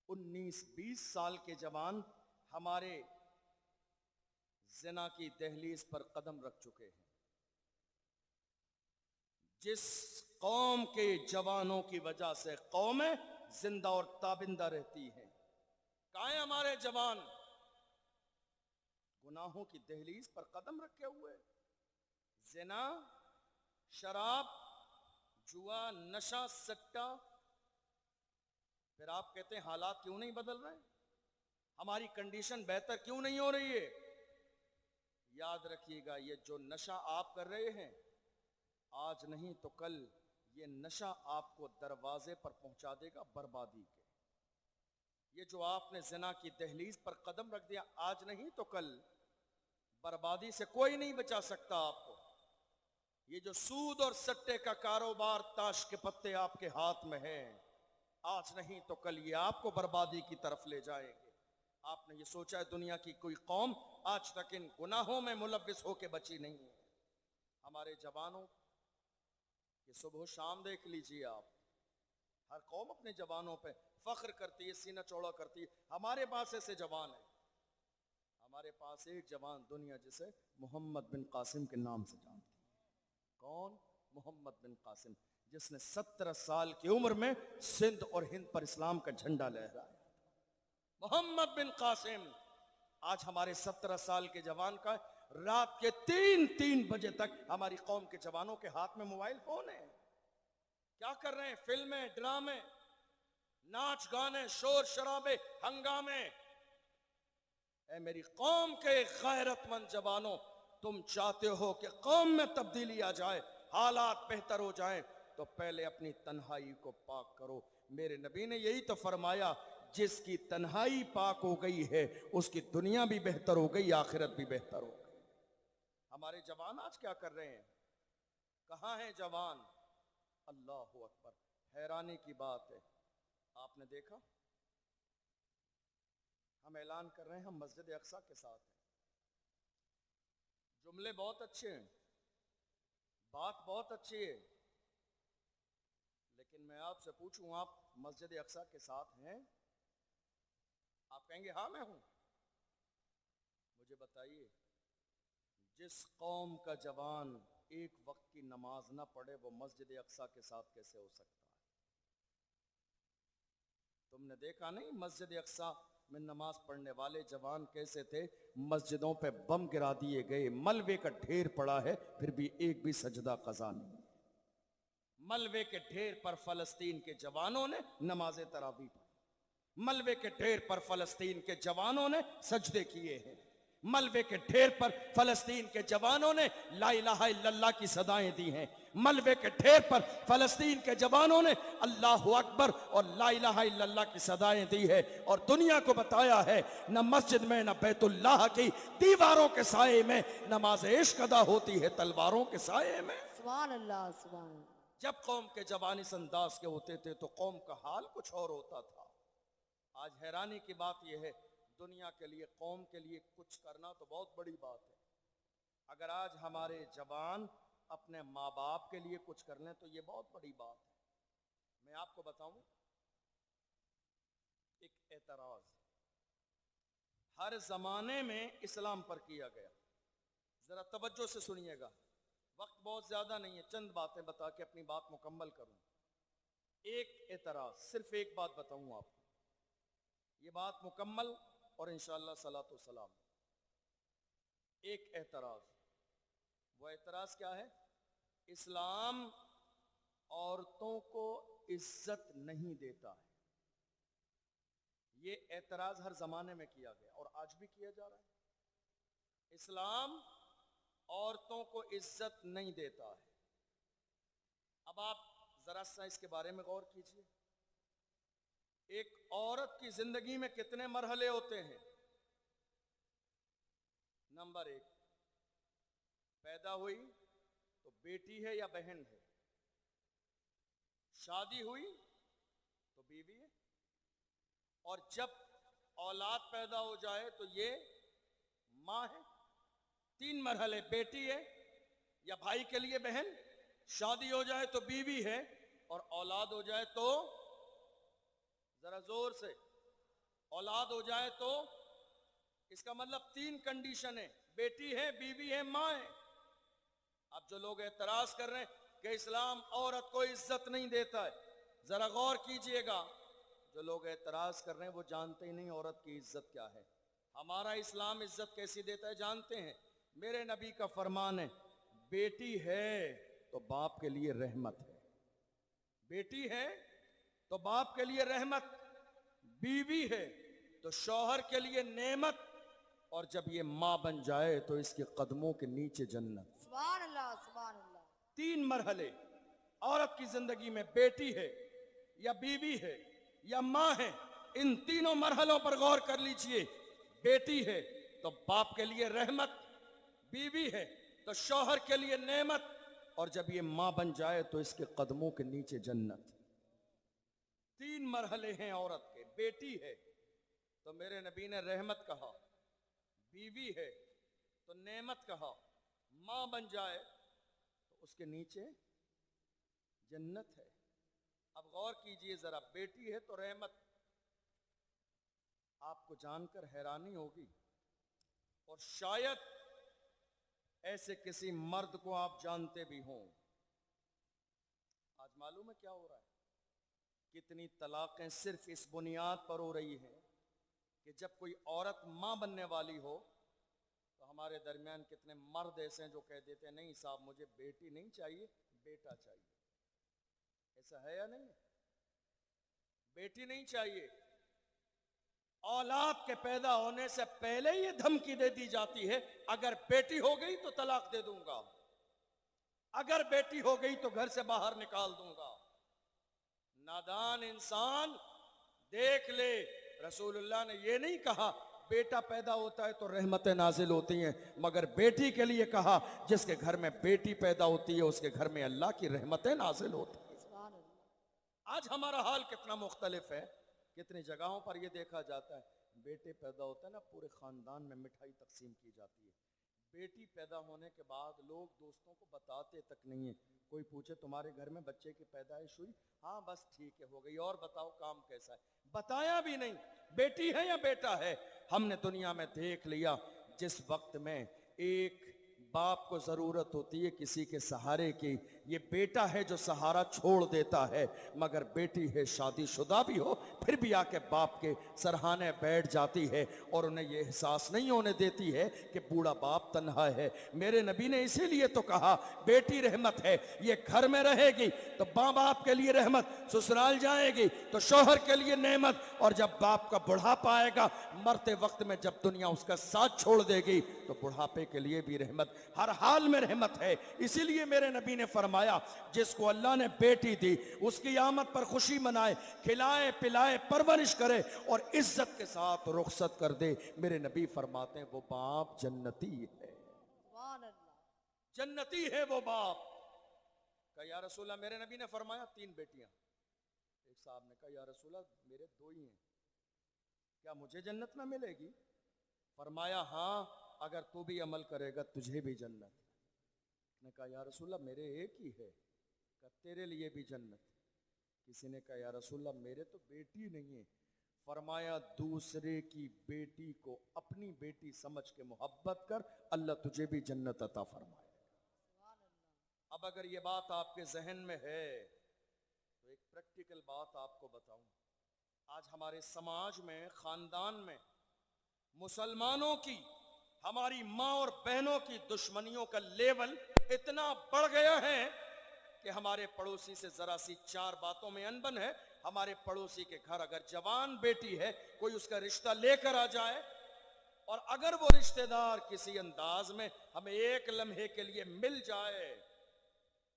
19-20 साल के जवान हमारे जिना की दहलीज पर कदम रख चुके हैं। जिस कौम के जवानों की वजह से कौमें जिंदा और ताबिंदा रहती हैं, कहाँ हैं हमारे जवान? गुनाहों की दहलीज पर कदम रखे हुए, जिना, शराब, जुआ, नशा, सट्टा। फिर आप कहते हैं हालात क्यों नहीं बदल रहे, हमारी कंडीशन बेहतर क्यों नहीं हो रही है? याद रखिएगा, ये जो नशा आप कर रहे हैं, आज नहीं तो कल ये नशा आपको दरवाजे पर पहुंचा देगा बर्बादी के। ये जो आपने जिना की दहलीज पर कदम रख दिया, आज नहीं तो कल बर्बादी से कोई नहीं बचा सकता आपको। ये जो सूद और सट्टे का कारोबार, ताश के पत्ते आपके हाथ में है, आज नहीं तो कल ये आपको बर्बादी की तरफ ले जाएंगे। आपने ये सोचा है दुनिया की कोई कौम आज तक इन गुनाहों में मुलव्विस होकर बची नहीं है? हमारे जवानों की सुबह शाम देख लीजिए आप, हर कौम अपने जवानों पे फख्र करती है, सीना चौड़ा करती है। हमारे पास ऐसे जवान है, हमारे पास एक जवान दुनिया जिसे मोहम्मद बिन कासिम के नाम से जानती है। कौन? मोहम्मद बिन कासिम, जिसने 17 साल की उम्र में सिंध और हिंद पर इस्लाम का झंडा लहराया। मोहम्मद बिन कासिम आज हमारे 17 साल के जवान का रात के 3-3 बजे तक हमारी कौम के जवानों के हाथ में मोबाइल फोन है। क्या कर रहे हैं? फिल्में, ड्रामे, नाच गाने, शोर शराबे, हंगामे। ऐ मेरी कौम के गैरतमंद जवानों, तुम चाहते हो कि कौम में तब्दीली आ जाए, हालात बेहतर हो जाएं, तो पहले अपनी तन्हाई को पाक करो। मेरे नबी ने यही तो फरमाया, जिसकी तन्हाई पाक हो गई है उसकी दुनिया भी बेहतर हो गई, आखिरत भी बेहतर हो गई। हमारे जवान आज क्या कर रहे हैं? कहाँ हैं जवान? अल्लाह अकबर। हैरानी की बात है, आपने देखा हम ऐलान कर रहे हैं हम मस्जिद अक्सा के साथ हैं। जुमले बहुत अच्छे हैं, बात बहुत अच्छी है, लेकिन मैं आपसे पूछूं आप मस्जिद अक्सा के साथ हैं? आप कहेंगे हाँ मैं हूं। मुझे बताइए, जिस कौम का जवान एक वक्त की नमाज ना पढ़े वो मस्जिद अक्सा के साथ कैसे हो सकता है? तुमने देखा नहीं मस्जिद अक्सा में नमाज पढ़ने वाले जवान कैसे थे? मस्जिदों पे बम गिरा दिए गए, मलबे का ढेर पड़ा है, फिर भी एक भी सजदा कज़ा नहीं। मलबे के ढेर पर फलस्तीन के जवानों ने नमाज तरावी पढ़ी, मलबे के ढेर पर फलस्तीन के जवानों ने सजदे किए हैं, मलबे के ढेर पर फलस्तीन के जवानों ने ला इलाहा इल्लल्लाह की सदाएं दी हैं, मलबे के ढेर पर फलस्तीन के जवानों ने अल्लाहु अकबर और ला इलाहा इल्लल्लाह की सदाएं दी है, और दुनिया को बताया है न मस्जिद में न बैतुल्लाह की दीवारों के साए में नमाज इश्क अदा होती है, तलवारों के साए में। सुभान अल्लाह, सुभान अल्लाह। जब कौम के जवान इस अंदाज के होते थे तो कौम का हाल कुछ और होता था। आज हैरानी की बात यह है, दुनिया के लिए, कौम के लिए कुछ करना तो बहुत बड़ी बात है। अगर आज हमारे जवान अपने माँ बाप के लिए कुछ कर लें तो ये बहुत बड़ी बात है। मैं आपको बताऊं एक एतराज हर जमाने में इस्लाम पर किया गया, जरा तवज्जो से सुनिएगा, वक्त बहुत ज्यादा नहीं है, चंद बातें बता के अपनी बात मुकम्मल करूं। एक एतराज, सिर्फ एक बात बताऊं आपको, ये बात मुकम्मल और इंशाअल्लाह सलातो सलाम। एक एतराज, वो एतराज क्या है? इस्लाम औरतों को इज्जत नहीं देता है। ये एतराज हर जमाने में किया गया और आज भी किया जा रहा है। इस्लाम औरतों को इज्जत नहीं देता है। अब आप जरा सा इसके बारे में गौर कीजिए। एक औरत की जिंदगी में कितने मरहले होते हैं। नंबर 1, पैदा हुई तो बेटी है या बहन है, शादी हुई तो बीवी है, और जब औलाद पैदा हो जाए तो ये मां है। 3 मरहले, बेटी है या भाई के लिए बहन, शादी हो जाए तो बीवी है, और औलाद हो जाए तो, जरा जोर से, औलाद हो जाए तो, इसका मतलब 3 कंडीशन है, बेटी है, बीवी है, मां है। अब जो लोग एतराज कर रहे हैं कि इस्लाम औरत को इज्जत नहीं देता है, जरा गौर कीजिएगा। जो लोग एतराज कर रहे हैं वो जानते ही नहीं औरत की इज्जत क्या है। हमारा इस्लाम इज्जत कैसी देता है जानते हैं? मेरे नबी का फरमान है, बेटी है तो बाप के लिए रहमत है, बेटी है तो बाप के लिए रहमत, बीवी है तो शौहर के लिए नेमत, और जब ये मां बन जाए तो इसके कदमों के नीचे जन्नत। सुभान अल्लाह, सुभान अल्लाह। 3 मरहले औरत की जिंदगी में, बेटी है या बीवी है या मां है। इन तीनों मरहलों पर गौर कर लीजिए। बेटी है तो बाप के लिए रहमत, बीवी है तो शौहर के लिए नेमत, और जब ये मां बन जाए तो इसके कदमों के नीचे जन्नत। 3 मरहले हैं औरत के। बेटी है तो मेरे नबी ने रहमत कहा, बीवी है तो नेमत कहा, मां बन जाए तो उसके नीचे जन्नत है। अब गौर कीजिए जरा, बेटी है तो रहमत। आपको जानकर हैरानी होगी, और शायद ऐसे किसी मर्द को आप जानते भी हों। आज मालूम है क्या हो रहा है? कितनी तलाकें सिर्फ इस बुनियाद पर हो रही हैं कि जब कोई औरत मां बनने वाली हो तो हमारे दरमियान कितने मर्द ऐसे हैं जो कह देते हैं, नहीं साहब मुझे बेटी नहीं चाहिए, बेटा चाहिए। ऐसा है या नहीं? बेटी नहीं चाहिए। औलाद के पैदा होने से पहले ये धमकी दे दी जाती है, अगर बेटी हो गई तो तलाक दे दूंगा, अगर बेटी हो गई तो घर से बाहर निकाल दूंगा। नादान इंसान देख ले, रसूलुल्लाह ने ये नहीं कहा बेटा पैदा होता है तो रहमतें नाजिल होती हैं, मगर बेटी के लिए कहा जिसके घर में बेटी पैदा होती है उसके घर में अल्लाह की रहमतें नाजिल होती हैं। सुभान अल्लाह। आज हमारा हाल कितना मुख्तलिफ है। कितनी जगहों पर यह देखा जाता है, बेटे पैदा होता है ना, पूरे खानदान में मिठाई तकसीम की जाती है। बेटी पैदा होने के बाद लोग दोस्तों को बताते तक नहीं है। कोई पूछे तुम्हारे घर में बच्चे की पैदाइश हुई? हाँ बस ठीक है, हो गई, और बताओ काम कैसा है? बताया भी नहीं बेटी है या बेटा है। हमने दुनिया में देख लिया, जिस वक्त में एक बाप को जरूरत होती है किसी के सहारे की, ये बेटा है जो सहारा छोड़ देता है, मगर बेटी है शादीशुदा भी हो फिर भी आके बाप के सरहाने बैठ जाती है और उन्हें ये एहसास नहीं होने देती है कि बूढ़ा बाप तन्हा है। मेरे नबी ने इसीलिए तो कहा बेटी रहमत है, ये घर में रहेगी तो माँ बाप के लिए रहमत, ससुराल जाएगी तो शौहर के लिए नेमत, और जब बाप का बुढ़ापा आएगा, मरते वक्त में जब दुनिया उसका साथ छोड़ देगी तो बुढ़ापे के लिए भी रहमत, हर हाल में रहमत है। इसीलिए मेरे नबी ने फरमाया जिसको अल्लाह ने बेटी दी उसकी आमद पर खुशी मनाए, खिलाए पिलाए परवरिश करे और इज्जत के साथ रुखसत कर दे। मेरे नबी फरमाते हैं वो बाप जन्नती है, सुभान अल्लाह। जन्नती है वो बाप। कहा या रसूला, मेरे नबी ने फरमाया 3 बेटियां। एक साहब ने कहा या रसूला मेरे 2 ही हैं, क्या मुझे जन्नत में मिलेगी? फरमाया हाँ, अगर तू भी अमल करेगा तुझे भी जन्नत। ने कहा या रसूल्लाह मेरे एक ही है। कहा तेरे लिए भी जन्नत। किसी ने कहा या रसूल्लाह मेरे तो बेटी नहीं है। फरमाया दूसरे की बेटी को अपनी बेटी समझ के मोहब्बत कर, अल्लाह तुझे भी जन्नत अता फरमाएगा। अब अगर ये बात आपके जहन में है तो एक प्रैक्टिकल बात आपको बताऊं। आज हमारे समाज में, खानदान में मुसलमानों की, हमारी माँ और बहनों की दुश्मनियों का लेवल इतना बढ़ गया है कि हमारे पड़ोसी से जरा सी 4 बातों में अनबन है, हमारे पड़ोसी के घर अगर जवान बेटी है, कोई उसका रिश्ता लेकर आ जाए, और अगर वो रिश्तेदार किसी अंदाज में हमें एक लम्हे के लिए मिल जाए,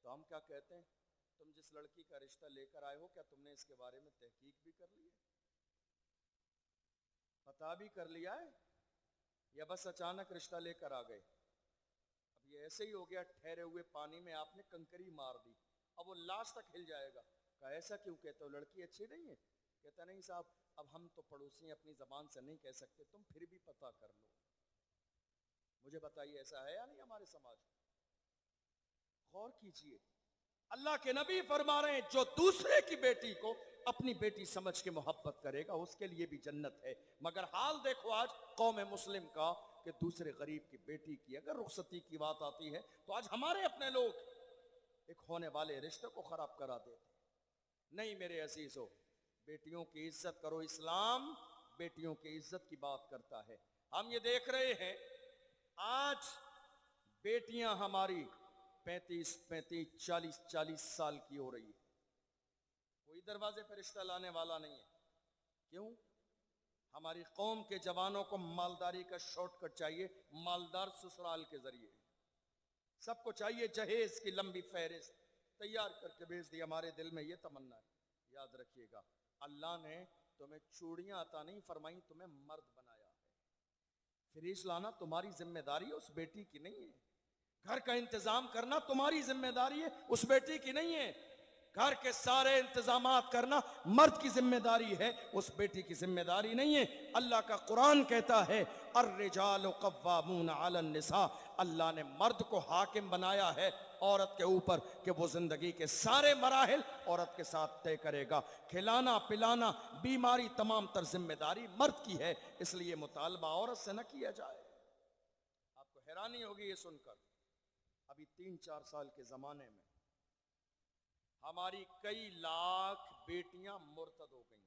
तो हम क्या कहते हैं? तुम जिस लड़की का रिश्ता लेकर आए हो, क्या तुमने इसके बारे में तहकीक भी कर ली है, पता भी कर लिया है, या बस अचानक रिश्ता लेकर आ गए? अब ये ऐसे ही हो गया, ठहरे हुए पानी में आपने कंकरी मार दी, अब वो लास्ट तक हिल जाएगा। कहा ऐसा क्यों कहते हो, लड़की अच्छी नहीं है? कहता नहीं साहब, अब हम तो पड़ोसी हैं, अपनी जबान से नहीं कह सकते, तुम फिर भी पता कर लो। मुझे बताइए, ऐसा है या नहीं हमारे समाज में? गौर कीजिए, अल्लाह के नबी फरमा रहे हैं, जो दूसरे की बेटी को अपनी बेटी समझ के मोहब्बत करेगा, उसके लिए भी जन्नत है। मगर हाल देखो आज कौम मुस्लिम का, कि दूसरे गरीब की बेटी की अगर रुखसती की बात आती है, तो आज हमारे अपने लोग एक होने वाले रिश्ते को खराब करा देते। नहीं मेरे अजीजों, बेटियों की इज्जत करो। इस्लाम बेटियों की इज्जत की बात करता है। हम ये देख रहे हैं, आज बेटियां हमारी 35-35, 40-40 साल की हो रही है, कोई दरवाजे पर रिश्ता लाने वाला नहीं है। क्यों? हमारी कौम के जवानों को मालदारी का शॉर्टकट चाहिए, मालदार ससुराल के जरिए। सबको चाहिए जहेज की लंबी फहरिस्त तैयार करके भेज दी। हमारे दिल में ये तमन्ना है, याद रखिएगा, अल्लाह ने तुम्हें चूड़ियां अता नहीं फरमाई, तुम्हें मर्द बनाया है। फ्रिज लाना तुम्हारी जिम्मेदारी है, उस बेटी की नहीं है। घर का इंतजाम करना तुम्हारी जिम्मेदारी है, उस बेटी की नहीं है। घर के सारे इंतजामात करना मर्द की जिम्मेदारी है, उस बेटी की जिम्मेदारी नहीं है। अल्लाह का कुरान कहता है, अर्रिजालु कव्वामून अलन निसा, अल्लाह ने मर्द को हाकिम बनाया है औरत के ऊपर, कि वो जिंदगी के सारे मराहिल औरत के साथ तय करेगा। खिलाना पिलाना बीमारी तमाम तर जिम्मेदारी मर्द की है, इसलिए मुतालबा औरत से न किया जाए। आपको हैरानी होगी ये सुनकर, अभी 3-4 साल के जमाने में हमारी कई लाख बेटियां मुर्तद हो गई।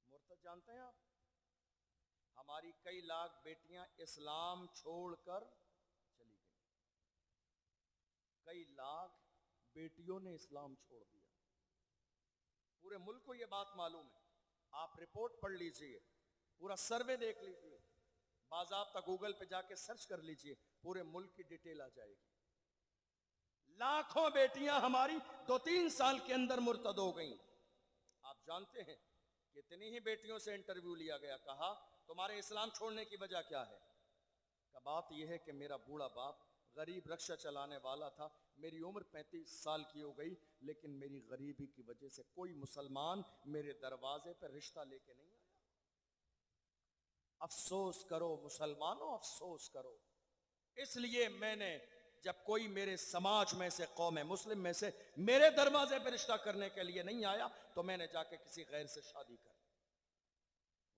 मुर्तद जानते हैं आप? हमारी कई लाख बेटियां इस्लाम छोड़कर चली गई। कई लाख बेटियों ने इस्लाम छोड़ दिया। पूरे मुल्क को यह बात मालूम है, आप रिपोर्ट पढ़ लीजिए, पूरा सर्वे देख लीजिए, बाज़ाब्ता गूगल पे जाके सर्च कर लीजिए, पूरे मुल्क की डिटेल आ जाएगी। लाखों बेटियां हमारी 2-3 साल के अंदर मुर्तद हो गई। आप जानते हैं कितनी ही बेटियों से इंटरव्यू लिया गया, कहा तुम्हारे इस्लाम छोड़ने की वजह क्या है? का बात यह है कि मेरा बूढ़ा बाप गरीब रक्षा चलाने वाला था, मेरी उम्र 35 साल की हो गई, लेकिन मेरी गरीबी की वजह से कोई मुसलमान मेरे दरवाजे पर रिश्ता लेके नहीं आया। अफसोस करो मुसलमानों, अफसोस करो। इसलिए मैंने, जब कोई मेरे समाज में से, कौम मुस्लिम में से मेरे दरवाजे पर रिश्ता करने के लिए नहीं आया, तो मैंने जाके किसी गैर से शादी कर।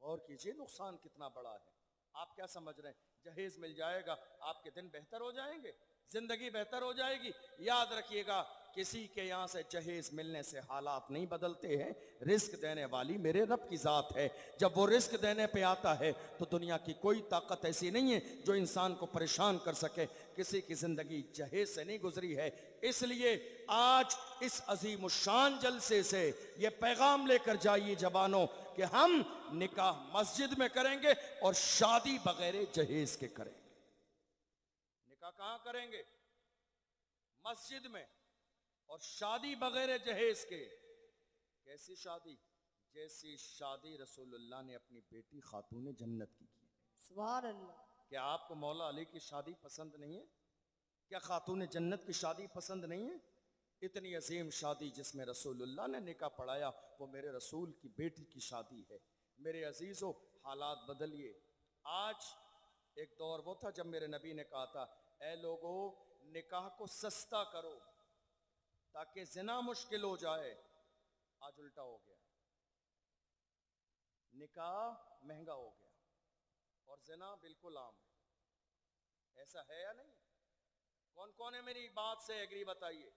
गौर कीजिए नुकसान कितना बड़ा है। आप क्या समझ रहे हैं जहेज मिल जाएगा आपके दिन बेहतर हो जाएंगे, जिंदगी बेहतर हो जाएगी? याद रखिएगा, किसी के यहां से जहेज मिलने से हालात नहीं बदलते हैं। रिस्क देने वाली मेरे रब की जात है। जब वो रिस्क देने पे आता है तो दुनिया की कोई ताकत ऐसी नहीं है जो इंसान को परेशान कर सके। किसी की जिंदगी जहेज से नहीं गुजरी है। इसलिए आज इस अजीम शान जलसे से ये पैगाम लेकर जाइए जवानों, कि हम निकाह मस्जिद में करेंगे और शादी बगैर जहेज के करेंगे। निकाह कहां करेंगे? मस्जिद में, और शादी बगैर जहेज के। कैसी शादी? जैसी शादी रसूलुल्लाह ने अपनी बेटी खातून जन्नत की की। सुभान अल्लाह। क्या आपको मौला अली की शादी पसंद नहीं है? क्या खातून जन्नत की शादी पसंद नहीं है? इतनी अजीम शादी जिसमें रसूलुल्लाह ने निकाह पढ़ाया, वो मेरे रसूल की बेटी की शादी है। मेरे अजीजों, हालात बदलिए। आज एक दौर वो था जब मेरे नबी ने कहा था, ऐ लोगों निकाह को सस्ता करो ताकि जिना मुश्किल हो जाए। आज उल्टा हो गया, निकाह महंगा हो गया और जिना बिल्कुल आम है। ऐसा है या नहीं? कौन कौन है मेरी बात से एग्री बताइए?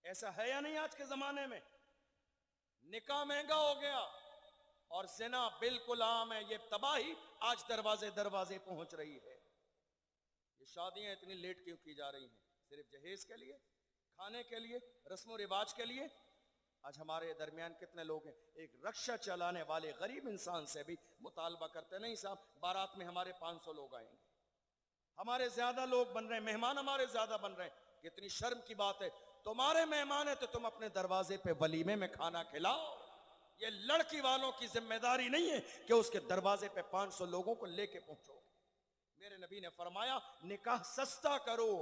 ऐसा है या नहीं? आज के जमाने में निकाह महंगा हो गया और जिना बिल्कुल आम है। ये तबाही आज दरवाजे दरवाजे पहुंच रही है। ये शादियां इतनी लेट क्यों की जा रही हैं? सिर्फ जहेज के लिए, खाने के लिए, रस्म रिवाज के लिए? आज हमारे दरमियान कितने लोग हैं, एक रक्षा चलाने वाले गरीब इंसान से भी मुतालबा करते, नहीं साहब बारात में हमारे 500 लोग आएंगे, हमारे ज्यादा लोग बन रहे हैं, मेहमान हमारे ज्यादा बन रहे हैं। कितनी शर्म की बात है, तुम्हारे मेहमान है तो तुम अपने दरवाजे पे वलीमे में खाना खिलाओ। ये लड़की वालों की जिम्मेदारी नहीं है कि उसके दरवाजे पे 500 लोगों को लेके पहुंचो। मेरे नबी ने फरमाया निकाह सस्ता करो,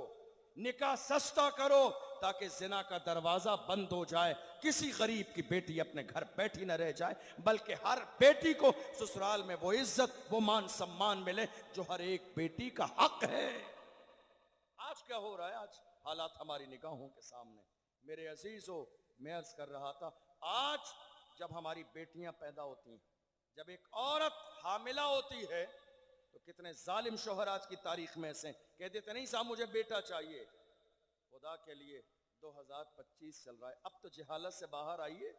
निकाह सस्ता करो ताकि जिना का दरवाजा बंद हो जाए, किसी गरीब की बेटी अपने घर बैठी न रह जाए, बल्कि हर बेटी को ससुराल में वो इज्जत वो मान सम्मान मिले जो हर एक बेटी का हक है। आज क्या हो रहा है, आज हालात हमारी निगाहों के सामने। मेरे अजीजों, मैं अर्ज कर रहा था, आज जब हमारी बेटियां पैदा होती हैं, जब एक औरत हामिला होती है तो कितने जालिम शोहर आज की तारीख में से कह देते नहीं साहब मुझे बेटा चाहिए। खुदा के लिए 2025 चल रहा है, अब तो जहालत से बाहर आइए।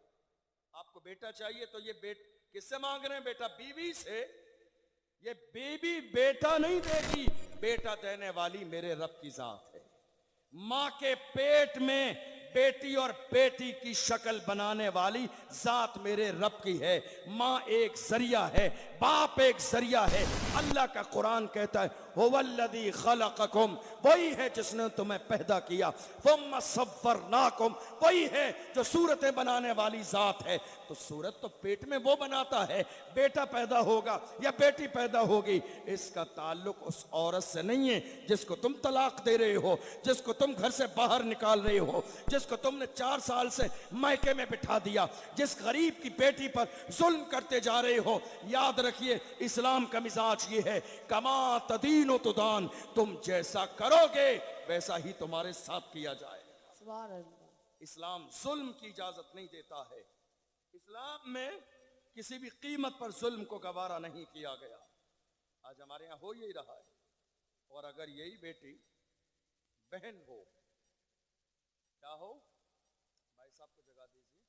आपको बेटा चाहिए तो ये किससे मांग रहे हैं बेटा? बीवी से। ये बीवी बेटा नहीं देगी, बेटा देने वाली मेरे रब की जात है। मां के पेट में बेटी और बेटी की शक्ल बनाने वाली जात मेरे रब की है। मां एक जरिया है, बाप एक जरिया है। अल्लाह का कुरान कहता है हुवल्लज़ी खलक़कुम, वही है जिसने तुम्हें पैदा किया, सुम्मा सव्वरनाकुम, वही है जो सूरतें बनाने वाली जात है। तो सूरत तो पेट में वो बनाता है, बेटा पैदा होगा या बेटी पैदा होगी इसका ताल्लुक उस औरत से नहीं है जिसको तुम तलाक दे रहे हो, जिसको तुम घर से बाहर निकाल रहे हो, जिसको तुमने 4 साल से मायके में बिठा दिया, जिस गरीब की बेटी पर जुल्म करते जा रहे हो। याद रखिए इस्लाम का मिजाज ये है, कमा तदीनो तुदान, तुम जैसा करोगे वैसा ही तुम्हारे साथ किया जाएगा। सुभान अल्लाह। इस्लाम जुल्म की इजाजत नहीं देता है। इस्लाम में किसी भी कीमत पर जुल्म को गवारा नहीं किया गया। आज हमारे यहां हो यही रहा है। और अगर यही बेटी बहन हो, क्या हो भाई साहब को जगा दीजिए,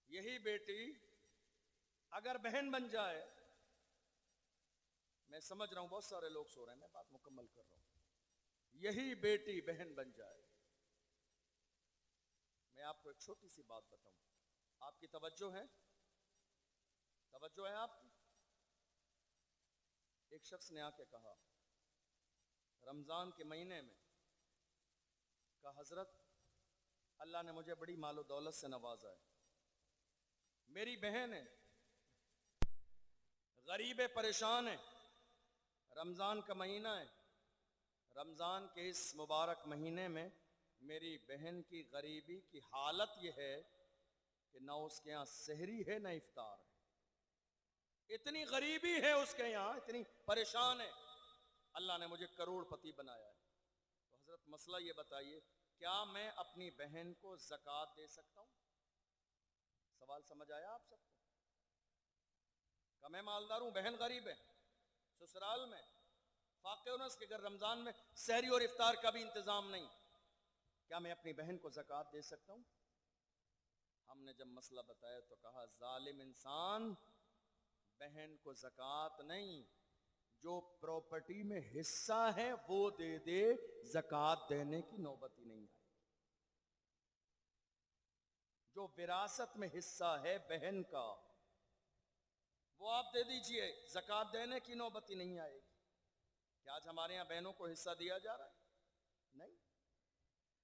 यही बेटी अगर बहन बन जाए, मैं समझ रहा हूं बहुत सारे लोग सो रहे हैं, मैं बात मुकम्मल कर रहा हूं, यही बेटी बहन बन जाए, मैं आपको एक छोटी सी बात बताऊं, आपकी तवज्जो है? तवज्जो है आपकी? एक शख्स ने आके कहा रमजान के महीने में, कहा हजरत अल्लाह ने मुझे बड़ी मालो दौलत से नवाजा है, मेरी बहन है, गरीब है, परेशान है, रमजान का महीना है, रमजान के इस मुबारक महीने में मेरी बहन की गरीबी की हालत यह है कि ना उसके यहाँ सहरी है ना इफ्तार है, इतनी गरीबी है उसके यहाँ, इतनी परेशान है, अल्लाह ने मुझे करोड़पति बनाया है। तो हजरत मसला ये बताइए, क्या मैं अपनी बहन को ज़कात दे सकता हूँ? सवाल समझ आया आप सबको? क्या मैं मालदार हूँ, बहन गरीब है, ससुराल में फाके उनस के घर रमजान में सहरी और इफ्तार का भी इंतजाम नहीं, क्या मैं अपनी बहन को ज़कात दे सकता हूँ? हमने जब मसला बताया तो कहा जालिम इंसान, बहन को ज़कात नहीं, जो प्रॉपर्टी में हिस्सा है वो दे दे, ज़कात देने की नौबत ही नहीं आई। जो विरासत में हिस्सा है बहन का वो आप दे दीजिए, ज़कात देने की नौबत ही नहीं आएगी। क्या आज हमारे यहाँ बहनों को हिस्सा दिया जा रहा है? नहीं।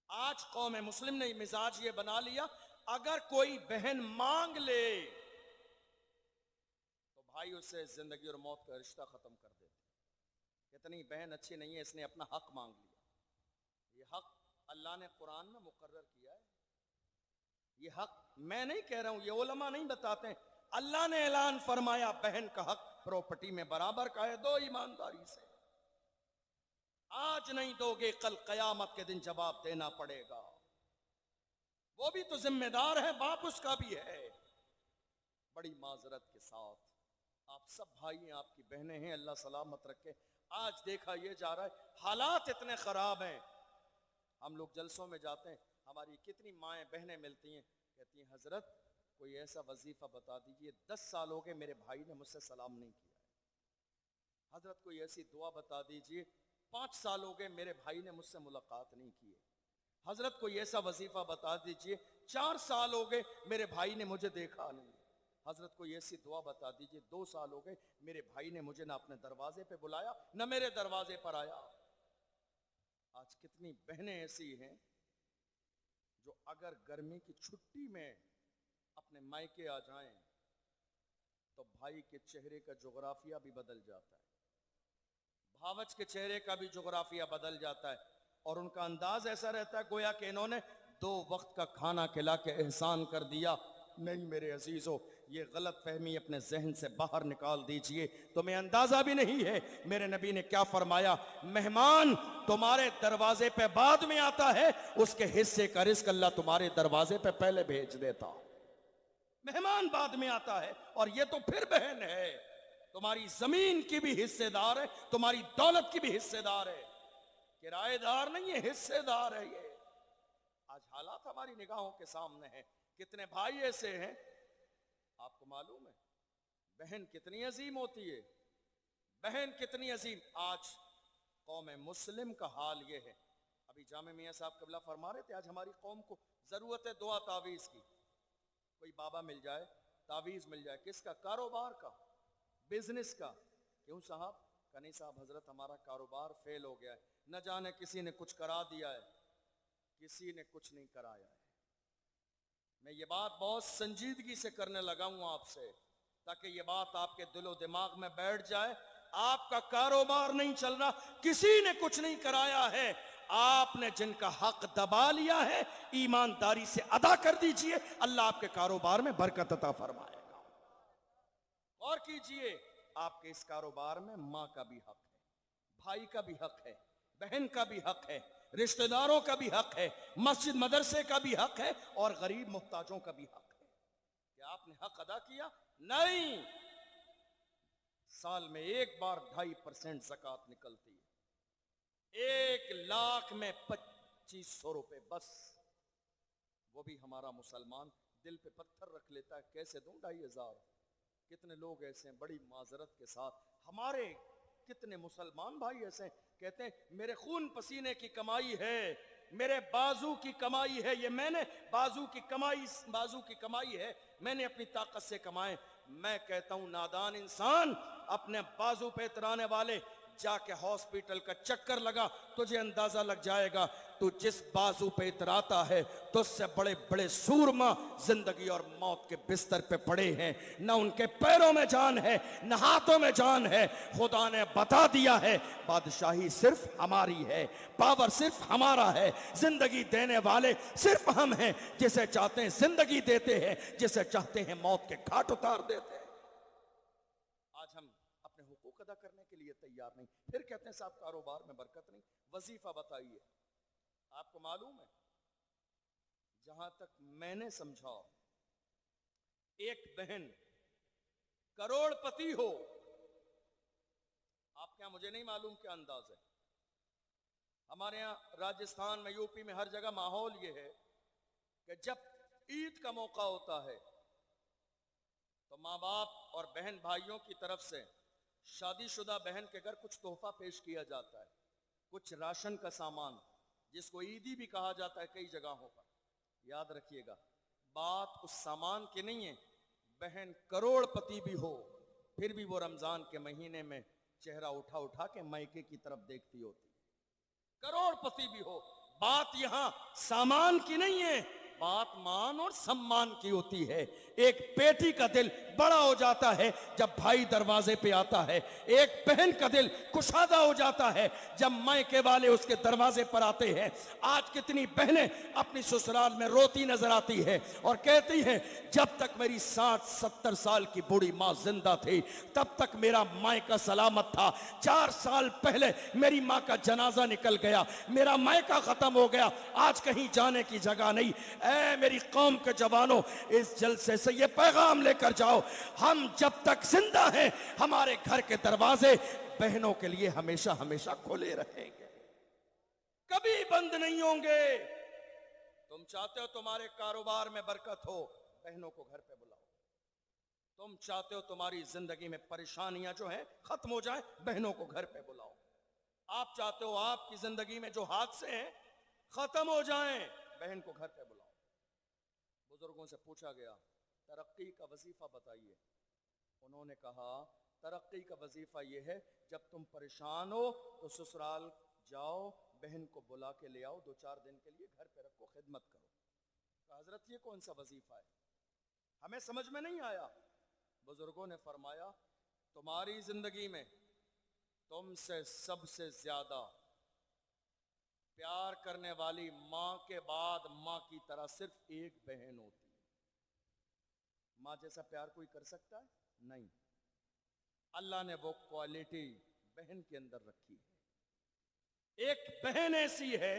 आज कौम मुस्लिम ने मिजाज ये बना लिया, अगर कोई बहन मांग ले तो भाई उससे जिंदगी और मौत का रिश्ता खत्म कर देते। कितनी बहन अच्छी नहीं है, इसने अपना हक मांग लिया। ये हक अल्लाह ने कुरान में मुकर्रर किया है। ये हक मैं नहीं कह रहा हूं, ये उलमा नहीं बताते हैं, अल्लाह ने ऐलान फरमाया बहन का हक प्रॉपर्टी में बराबर का है, दो ईमानदारी से। आज नहीं दोगे कल कयामत के दिन जवाब देना पड़ेगा। वो भी तो जिम्मेदार है, बाप उसका भी है। बड़ी माजरत के साथ आप सब भाई हैं, आपकी बहनें हैं, अल्लाह सलामत रखे। आज देखा ये जा रहा है, हालात इतने खराब हैं। हम लोग जलसों में जाते हैं, हमारी कितनी माएँ बहनें मिलती हैं, कहती हैं हजरत कोई ऐसा वजीफा बता दीजिए, 10 साल हो गए मेरे भाई ने मुझसे सलाम नहीं किया है। हजरत कोई ऐसी दुआ बता दीजिए, 5 साल हो गए मेरे भाई ने मुझसे मुलाकात नहीं की है। हजरत कोई ऐसा वजीफा बता दीजिए, 4 साल हो गए मेरे भाई ने मुझे देखा नहीं। हजरत कोई ऐसी दुआ बता दीजिए, 2 साल हो गए मेरे भाई ने मुझे ना अपने दरवाजे पे बुलाया ना मेरे दरवाजे पर आया। आज कितनी बहनें ऐसी हैं जो अगर गर्मी की छुट्टी में अपने मायके आ जाएं तो भाई के चेहरे का जोग्राफिया भी बदल जाता है, भावच के चेहरे का भी जोग्राफिया बदल जाता है, और उनका अंदाज ऐसा रहता है गोया कि इन्होंने 2 वक्त का खाना खिला के एहसान कर दिया। नहीं मेरे अजीजों, ये गलत फहमी अपने जहन से बाहर निकाल दीजिए। तुम्हें अंदाजा भी नहीं है मेरे नबी ने क्या फरमाया, मेहमान तुम्हारे दरवाजे पे बाद में आता है, उसके हिस्से का रिस्क अल्लाह तुम्हारे दरवाजे पे पहले भेज देता। मेहमान बाद में आता है, और ये तो फिर बहन है, तुम्हारी जमीन की भी हिस्सेदार है, तुम्हारी दौलत की भी हिस्सेदार है, किराएदार नहीं है, हिस्सेदार है। ये आज हालात हमारी निगाहों के सामने हैं। कितने भाई ऐसे हैं, आपको मालूम है बहन कितनी अजीम होती है, बहन कितनी अजीम। आज कौम मुस्लिम का हाल ये है। अभी जामे मियां साहब क़िबला फरमा रहे थे, आज हमारी कौम को जरूरत है दुआ तावीज की। कोई बाबा मिल जाए, तावीज मिल जाए, किसका? कारोबार का, बिजनेस का। क्यों साहब? कनी साहब हजरत हमारा कारोबार फेल हो गया है, न जाने किसी ने कुछ करा दिया है। किसी ने कुछ नहीं कराया है। मैं ये बात बहुत संजीदगी से करने लगा हूं आपसे, ताकि ये बात आपके दिलो दिमाग में बैठ जाए। आपका कारोबार नहीं चल रहा, किसी ने कुछ नहीं कराया है, आपने जिनका हक दबा लिया है, ईमानदारी से अदा कर दीजिए, अल्लाह आपके कारोबार में बरकत अता फरमाएगा। और कीजिए, आपके इस कारोबार में माँ का भी हक है, भाई का भी हक है, बहन का भी हक है, रिश्तेदारों का भी हक है, मस्जिद मदरसे का भी हक है, और गरीब मुहताजों का भी हक है। क्या आपने हक अदा किया? नहीं। साल में एक बार 2.5% ज़कात निकलती है, 1 लाख में 2500 रुपए बस। वो भी हमारा मुसलमान दिल पे पत्थर रख लेता है, कैसे दूं 2,500। कितने लोग ऐसे हैं, बड़ी माजरत के साथ हमारे कितने मुसलमान भाई ऐसे हैं, कहते हैं मेरे खून पसीने की कमाई है, मेरे बाजू की कमाई है, ये मैंने बाजू की कमाई है, मैंने अपनी ताकत से कमाए। मैं कहता हूं नादान इंसान, अपने बाजू पे इतराने वाले, जाके हॉस्पिटल का चक्कर लगा, तुझे अंदाजा लग जाएगा तू जिस बाजू पे इतराता है तुझसे बड़े बड़े सूरमा जिंदगी और मौत के बिस्तर पे पड़े हैं। न उनके पैरों में जान है, न हाथों में जान है। खुदा ने बता दिया है बादशाही सिर्फ हमारी है, पावर सिर्फ हमारा है, जिंदगी देने वाले सिर्फ हम हैं, जिसे चाहते हैं जिंदगी देते हैं, जिसे चाहते हैं मौत के घाट उतार देते हैं। आज हम अपने हुकूक अदा करने के लिए तैयार नहीं, फिर कहते हैं साहब कारोबार में बरकत नहीं। वजीफा बताइए, आपको मालूम है जहां तक मैंने समझा, एक बहन करोड़पति हो, आपके यहां मुझे नहीं मालूम क्या अंदाज है, हमारे यहां राजस्थान में, यूपी में, हर जगह माहौल ये है कि जब ईद का मौका होता है तो माँ बाप और बहन भाइयों की तरफ से शादीशुदा बहन के घर कुछ तोहफा पेश किया जाता है, कुछ राशन का सामान, जिसको ईदी भी कहा जाता है कई जगहों पर। याद रखिएगा, बात उस सामान की नहीं है। बहन करोड़पति भी हो फिर भी वो रमजान के महीने में चेहरा उठा उठा के मायके की तरफ देखती होती है। करोड़पति भी हो, बात यहां सामान की नहीं है, बात मान और सम्मान की होती है। एक बेटी का दिल बड़ा हो जाता है जब भाई दरवाजे पे आता है, एक बहन का दिल कुशादा हो जाता है जब मायके वाले उसके दरवाजे पर आते हैं। आज कितनी बहनें अपनी ससुराल में रोती नजर आती है और कहती हैं जब तक मेरी 60-70 साल की बूढ़ी माँ जिंदा थी तब तक मेरा मायका सलामत था, 4 साल पहले मेरी माँ का जनाजा निकल गया, मेरा मायका खत्म हो गया, आज कहीं जाने की जगह नहीं। ऐ मेरी कौम के जवानों, इस जलसे से ये पैगाम लेकर जाओ, हम जब तक जिंदा हैं हमारे घर के दरवाजे बहनों के लिए हमेशा हमेशा खुले रहेंगे, कभी बंद नहीं होंगे। तुम चाहते हो तुम्हारे कारोबार में बरकत हो, बहनों को घर पे बुलाओ। तुम चाहते हो तुम्हारी जिंदगी में परेशानियां जो हैं खत्म हो जाए, बहनों को घर पे बुलाओ। आप चाहते हो आपकी जिंदगी में जो हादसे हैं खत्म हो जाएं, बहन को घर पे बुलाओ। बुजुर्गों से पूछा गया तरक्की का वजीफा बताइए। उन्होंने कहा तरक्की का वजीफा यह है जब तुम परेशान हो तो ससुराल जाओ, बहन को बुला के ले आओ, 2-4 दिन के लिए घर पे रखो, खिदमत करो। तो हजरत ये कौन सा वजीफा है, हमें समझ में नहीं आया। बुजुर्गों ने फरमाया तुम्हारी जिंदगी में तुमसे सबसे ज्यादा प्यार करने वाली मां के बाद मां की तरह सिर्फ एक बहन होती है। मां जैसा प्यार कोई कर सकता है? नहीं। अल्लाह ने वो क्वालिटी बहन के अंदर रखी है। एक बहन ऐसी है,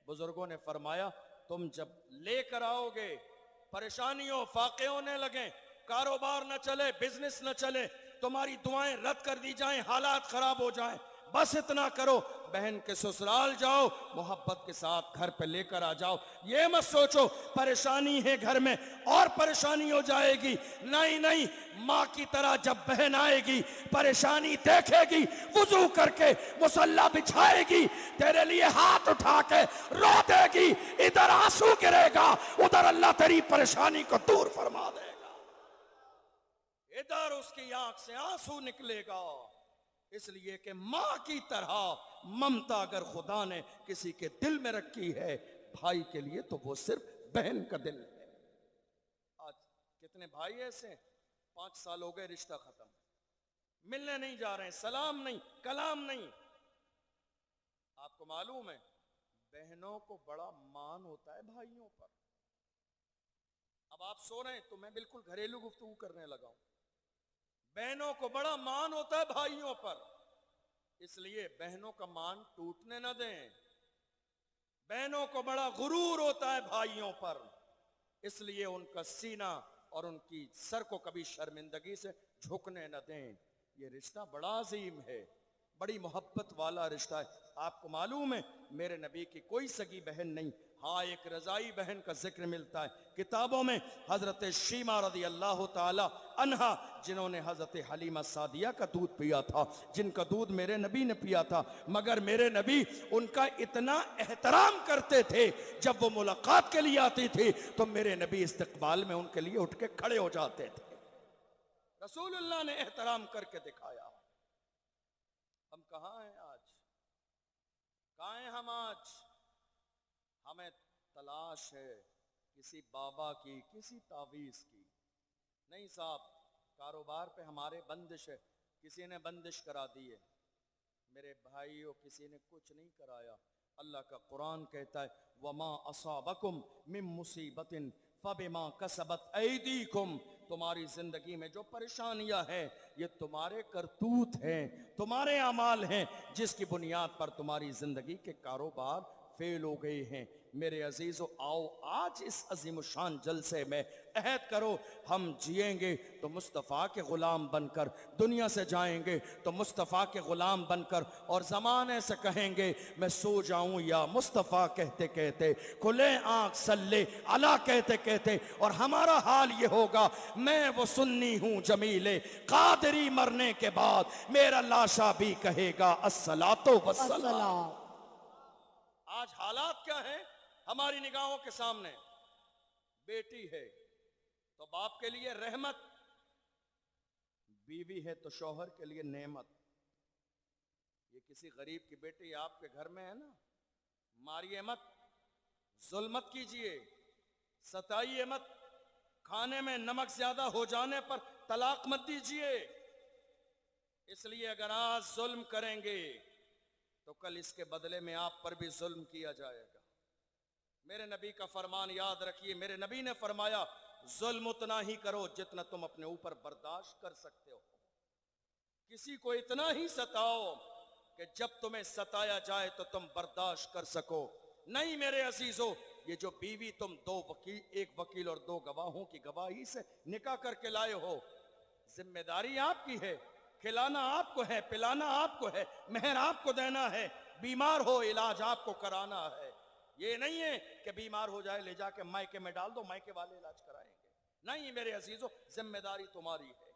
बुजुर्गों ने फरमाया तुम जब लेकर आओगे, परेशानियों फाके होने लगे, कारोबार न चले, बिजनेस न चले, तुम्हारी दुआएं रद्द कर दी जाएं, हालात खराब हो जाएं, बस इतना करो, बहन के ससुराल जाओ, मोहब्बत के साथ घर पे लेकर आ जाओ। ये मत सोचो परेशानी है घर में और परेशानी हो जाएगी, नहीं नहीं, माँ की तरह जब बहन आएगी, परेशानी देखेगी, वुजू करके मुसल्ला बिछाएगी, तेरे लिए हाथ उठा के रो देगी, इधर आंसू गिरेगा, उधर अल्लाह तेरी परेशानी को दूर फरमा देगा, इधर उसकी आंख से आंसू निकलेगा। इसलिए कि मां की तरह ममता अगर खुदा ने किसी के दिल में रखी है भाई के लिए, तो वो सिर्फ बहन का दिल है। आज कितने भाई ऐसे, 5 साल हो गए रिश्ता खत्म, मिलने नहीं जा रहे हैं, सलाम नहीं, कलाम नहीं। आपको मालूम है बहनों को बड़ा मान होता है भाइयों पर। अब आप सो रहे हैं तो मैं बिल्कुल घरेलू गुफ्तगू करने लगा हूं। बहनों को बड़ा मान होता है भाइयों पर, इसलिए बहनों का मान टूटने न दें। बहनों को बड़ा गुरूर होता है भाइयों पर, इसलिए उनका सीना और उनकी सर को कभी शर्मिंदगी से झुकने न दें। ये रिश्ता बड़ा अजीम है, बड़ी मोहब्बत वाला रिश्ता है। आपको मालूम है मेरे नबी की कोई सगी बहन नहीं, हाँ एक रजाई बहन का जिक्र मिलता है किताबों में। हजरत शीमा रदी अल्लाह ताला अन्हा, जिन्होंने हजरत हलीमा सादिया का दूध पिया था, जिनका दूध मेरे नबी ने पिया था, मगर मेरे नबी उनका इतना एहतराम करते थे, जब वो मुलाकात के लिए आती थी तो मेरे नबी इस्तकबाल में उनके लिए उठ के खड़े हो जाते थे। रसूलुल्लाह ने एहतराम करके दिखाया। हम कहाँ हैं आज, कहाँ हैं हम आज? हमें तलाश है किसी बाबा की, किसी तावीज की। नहीं साहब, कारोबार पे हमारे बंदिश है, किसी ने बंदिश करा दी है। मेरे भाइयों, किसी ने कुछ नहीं कराया। अल्लाह का कुरान कहता है वमा असाबकुम मिन मुसीबतिन फबिमा कसबत ऐदीकुम, तुम्हारी जिंदगी में जो परेशानियां हैं ये तुम्हारे करतूत हैं, तुम्हारे अमाल हैं, जिसकी बुनियाद पर तुम्हारी जिंदगी के कारोबार फेल हो गए हैं। मेरे अजीजों, आओ आज इस अजीम शान जलसे में अहद करो, हम जिएंगे तो मुस्तफ़ा के ग़ुलाम बनकर, दुनिया से जाएंगे तो मुस्तफ़ा के ग़ुलाम बनकर, और ज़माने से कहेंगे मैं सो जाऊं या मुस्तफ़ा कहते कहते, खुले आँख सल्ले अला कहते कहते। और हमारा हाल ये होगा, मैं वो सुन्नी हूँ जमीले कादरी, मरने के बाद मेरा लाशा भी कहेगा अस्सलातो वस्सलाम। आज हालात क्या हैं हमारी निगाहों के सामने? बेटी है तो बाप के लिए रहमत, बीवी है तो शौहर के लिए नेमत। ये किसी गरीब की बेटी आपके घर में है ना, मारिए मत, जुल्म मत कीजिए, सताइए मत, खाने में नमक ज्यादा हो जाने पर तलाक मत दीजिए। इसलिए अगर आज जुल्म करेंगे तो कल इसके बदले में आप पर भी जुल्म किया जाएगा। मेरे नबी का फरमान याद रखिए, मेरे नबी ने फरमाया जुल्म उतना ही करो जितना तुम अपने ऊपर बर्दाश्त कर सकते हो। किसी को इतना ही सताओ कि जब तुम्हें सताया जाए तो तुम बर्दाश्त कर सको। नहीं मेरे अजीजों, ये जो बीवी तुम एक वकील और 2 गवाहों की गवाही से निकाह करके लाए हो, जिम्मेदारी आपकी है, खिलाना आपको है, पिलाना आपको है, मेहर आपको देना है, बीमार हो इलाज आपको कराना है। ये नहीं है कि बीमार हो जाए ले जाके मायके में डाल दो, मायके वाले इलाज कराएंगे। नहीं मेरे अजीजों, जिम्मेदारी तुम्हारी है।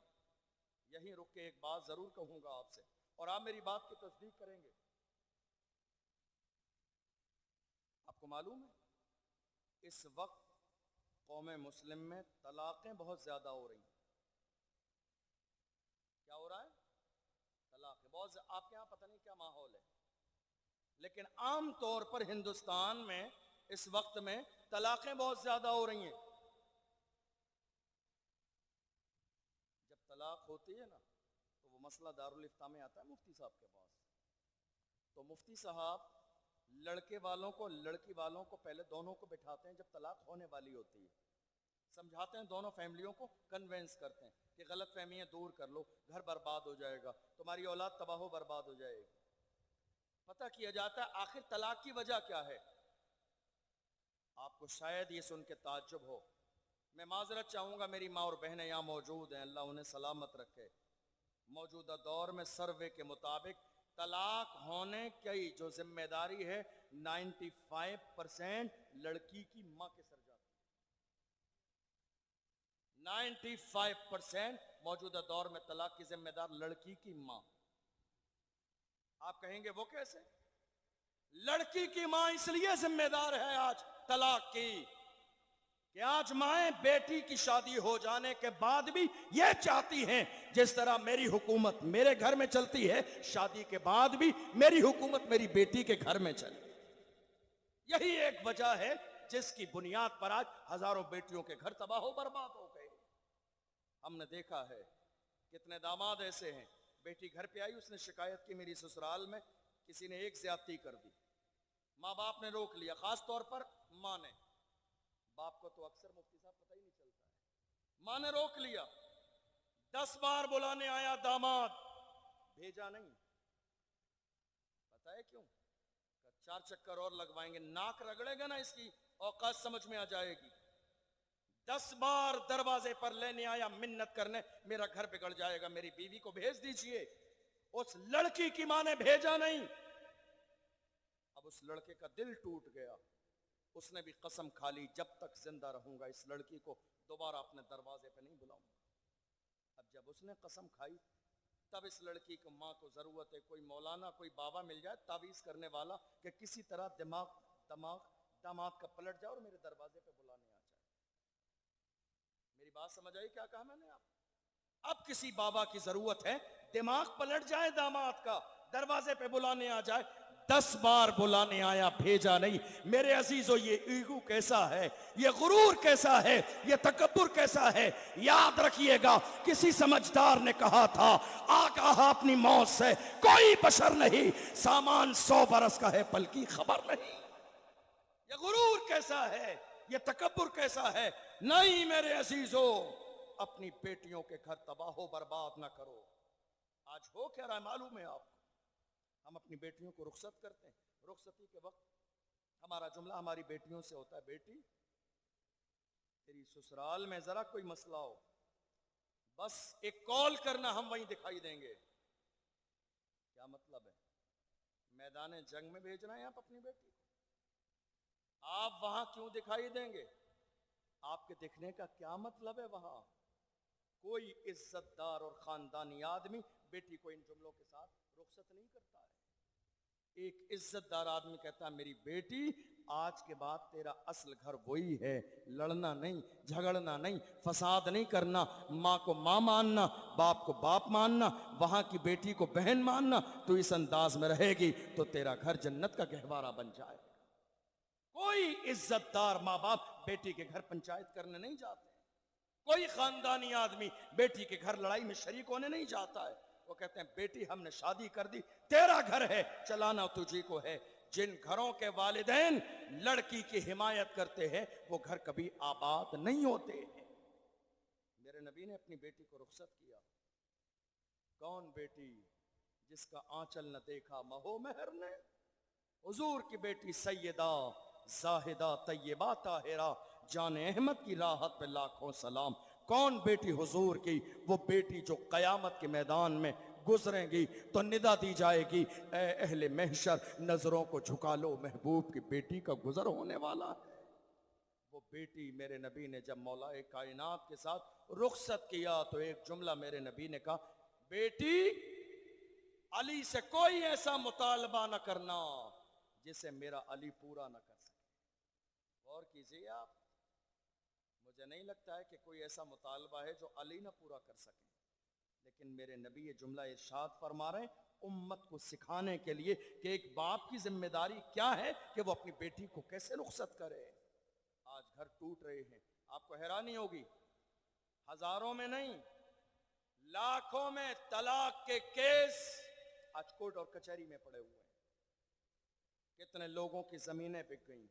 यहीं रुक के एक बात जरूर कहूंगा आपसे, और आप मेरी बात की तस्दीक करेंगे। अब आपको मालूम है इस वक्त कौम मुस्लिम में तलाक़ें बहुत ज़्यादा हो रही हैं। क्या हो रहा है? तलाक़ें बहुत, आपके यहाँ पता नहीं क्या माहौल है, लेकिन आम तौर पर हिंदुस्तान में इस वक्त में तलाक़ें बहुत ज़्यादा हो रही हैं। जब तलाक़ होती है ना तो वो मसला दारुल इफ्ता में आता है मुफ्ती साहब के पास। तो मुफ्ती साहब लड़के वालों को लड़की वालों को पहले दोनों को बिठाते हैं जब तलाक़ होने वाली होती है, समझाते हैं, दोनों फैमिलियों को कन्वेंस करते हैं कि गलत फहमियाँ दूर कर लो, घर बर्बाद हो जाएगा, तुम्हारी औलाद तबाह बर्बाद हो जाएगी। पता किया जाता है आखिर तलाक़ की वजह क्या है। आपको शायद ये सुन के ताज्जुब हो, मैं माजरत चाहूँगा, मेरी माँ और बहनें यहाँ मौजूद हैं, अल्लाह उन्हें सलामत रखे। मौजूदा दौर में सर्वे के मुताबिक तलाक होने की जो जिम्मेदारी है 95% लड़की की माँ के सर जाती है। 95% मौजूदा दौर में तलाक की जिम्मेदार लड़की की माँ। आप कहेंगे वो कैसे? लड़की की माँ इसलिए जिम्मेदार है आज तलाक की कि आज माएँ बेटी की शादी हो जाने के बाद भी यह चाहती हैं जिस तरह मेरी हुकूमत मेरे घर में चलती है, शादी के बाद भी मेरी हुकूमत मेरी बेटी के घर में चले। यही एक वजह है जिसकी बुनियाद पर आज हजारों बेटियों के घर तबाह बर्बाद हो गए। हमने देखा है कितने दामाद ऐसे हैं, बेटी घर पे आई, उसने शिकायत की मेरी ससुराल में किसी ने एक ज्यादती कर दी, माँ बाप ने रोक लिया, खास तौर पर माँ ने। बाप को तो अक्सर मुफ्ती साहब पता ही नहीं चलता है। माँ ने रोक लिया, 10 बार बुलाने आया दामाद, भेजा नहीं। पता है क्यों? 4 चक्कर और लगवाएंगे, नाक रगड़ेगा ना इसकी औकात समझ में आ जाएगी। 10 बार दरवाजे पर लेने आया मिन्नत करने, मेरा घर बिगड़ जाएगा, मेरी बीवी को भेज दीजिए। उस लड़की की माँ ने भेजा नहीं। अब उस लड़के का दिल टूट गया, उसने भी कसम खा ली जब तक जिंदा रहूंगा इस लड़की को दोबारा अपने दरवाजे पे नहीं बुलाऊंगा। अब जब उसने कसम खाई तब इस लड़की को माँ को जरूरत है कोई मौलाना कोई बाबा मिल जाए तावीज करने वाला कि किसी तरह दामाद का पलट जाए और मेरे दरवाजे पे बुलाने आ जाए। मेरी बात समझ आई क्या कहा मैंने? आप अब किसी बाबा की जरूरत है, दिमाग पलट जाए दामाद का, दरवाजे पे बुलाने आ जाए। 10 बार बुलाने आया, भेजा नहीं। मेरे अजीजों, ये ईगो कैसा है, ये गुरूर कैसा है, ये तकब्बुर कैसा है। याद रखिएगा, किसी समझदार ने कहा था आगाह अपनी मौत से कोई बशर नहीं, सामान 100 बरस का है पल की खबर नहीं। ये गुरूर कैसा है, ये तकब्बुर कैसा है। नहीं मेरे अजीजों, अपनी बेटियों के घर तबाह बर्बाद ना करो। आज हो क्या रहा है मालूम है आपको? हम अपनी बेटियों को रुखसत करते हैं, रुखसती के वक्त हमारा जुमला हमारी बेटियों से होता है, बेटी तेरी ससुराल में जरा कोई मसला हो, बस एक कॉल करना, हम वहीं दिखाई देंगे। क्या मतलब है? मैदान जंग में भेजना है आप अपनी बेटी को? आप वहां क्यों दिखाई देंगे? आपके दिखने का क्या मतलब है? वहां कोई इज्जतदार और खानदानी आदमी बेटी को इन जुमलों के साथ रुखसत नहीं करता है। एक इज्जतदार आदमी कहता है मेरी बेटी आज के बाद तेरा असल घर वही है, लड़ना नहीं, झगड़ना नहीं, फसाद नहीं करना, माँ को माँ मानना, बाप को बाप मानना, वहां की बेटी को बहन मानना। तो इस अंदाज में रहेगी तो तेरा घर जन्नत का गहवारा बन जाएगा। कोई इज्जतदार माँ बाप बेटी के घर पंचायत करने नहीं जाते, कोई खानदानी आदमी बेटी के घर लड़ाई में शरीक होने नहीं जाता है। वो कहते हैं बेटी हमने शादी कर दी, तेरा घर है, चलाना तुझी को है। जिन घरों के वालिदैन लड़की की हिमायत करते हैं वो घर कभी आबाद नहीं होते हैं। मेरे नबी ने अपनी बेटी को रुखसत किया। कौन बेटी जिसका आंचल न देखा महो मेहर ने? हुजूर की बेटी सैयदा जाहिदा तैयबा ताहिरा जान अहमद की राहत पे लाखों सलाम। कौन बेटी हुजूर की? वो बेटी जो कयामत के मैदान में गुजरेंगी तो निदा दी जाएगी, ए अहले महशर नजरों को झुका लो, महबूब की बेटी का गुजर होने वाला है। वो बेटी मेरे नबी ने जब मौलाए कायनात के साथ रुखसत किया तो एक जुमला मेरे नबी ने कहा, बेटी अली से कोई ऐसा मुतालबा न करना जिसे मेरा अली पूरा न कर सके। कीजिए आप। मुझे नहीं लगता है कि कोई ऐसा मुतालबा है जो अली ना पूरा कर सके, लेकिन मेरे नबी ये जुमला इरशाद फरमा रहे हैं उम्मत को सिखाने के लिए कि एक बाप की जिम्मेदारी क्या है कि वो अपनी बेटी को कैसे रुखसत करे। आज घर टूट रहे हैं, आपको हैरानी होगी, हजारों में नहीं लाखों में तलाक के केस आज कोर्ट और कचहरी में पड़े हुए हैं। कितने लोगों की जमीनें बिक गई,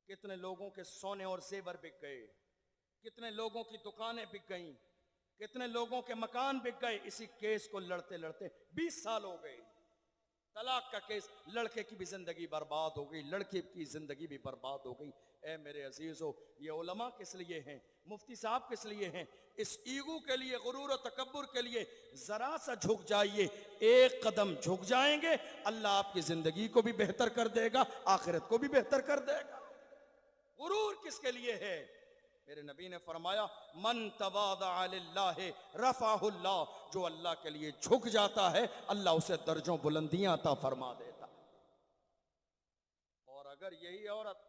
कितने लोगों के सोने और जेवर बिक गए, कितने लोगों की दुकानें बिक गई, कितने लोगों के मकान बिक गए। इसी केस को लड़ते लड़ते 20 साल हो गए। तलाक का केस, लड़के की भी जिंदगी बर्बाद हो गई, लड़के की जिंदगी भी बर्बाद हो गई। ए मेरे अजीजों, ये उलमा किस लिए हैं, मुफ्ती साहब किस लिए हैं? इस ईगो के लिए, गुरूर और तकब्बुर के लिए। जरा सा झुक जाइए, एक कदम झुक जाएंगे, अल्लाह आपकी जिंदगी को भी बेहतर कर देगा, आखिरत को भी बेहतर कर देगा। गुरूर किसके लिए है? मेरे नबी ने फरमाया मन तवादा लिल्लाहि रफ़अहुल्लाह, जो अल्लाह के लिए झुक जाता है अल्लाह उसे दर्जों बुलंदियां अता फरमा देता। और अगर यही औरत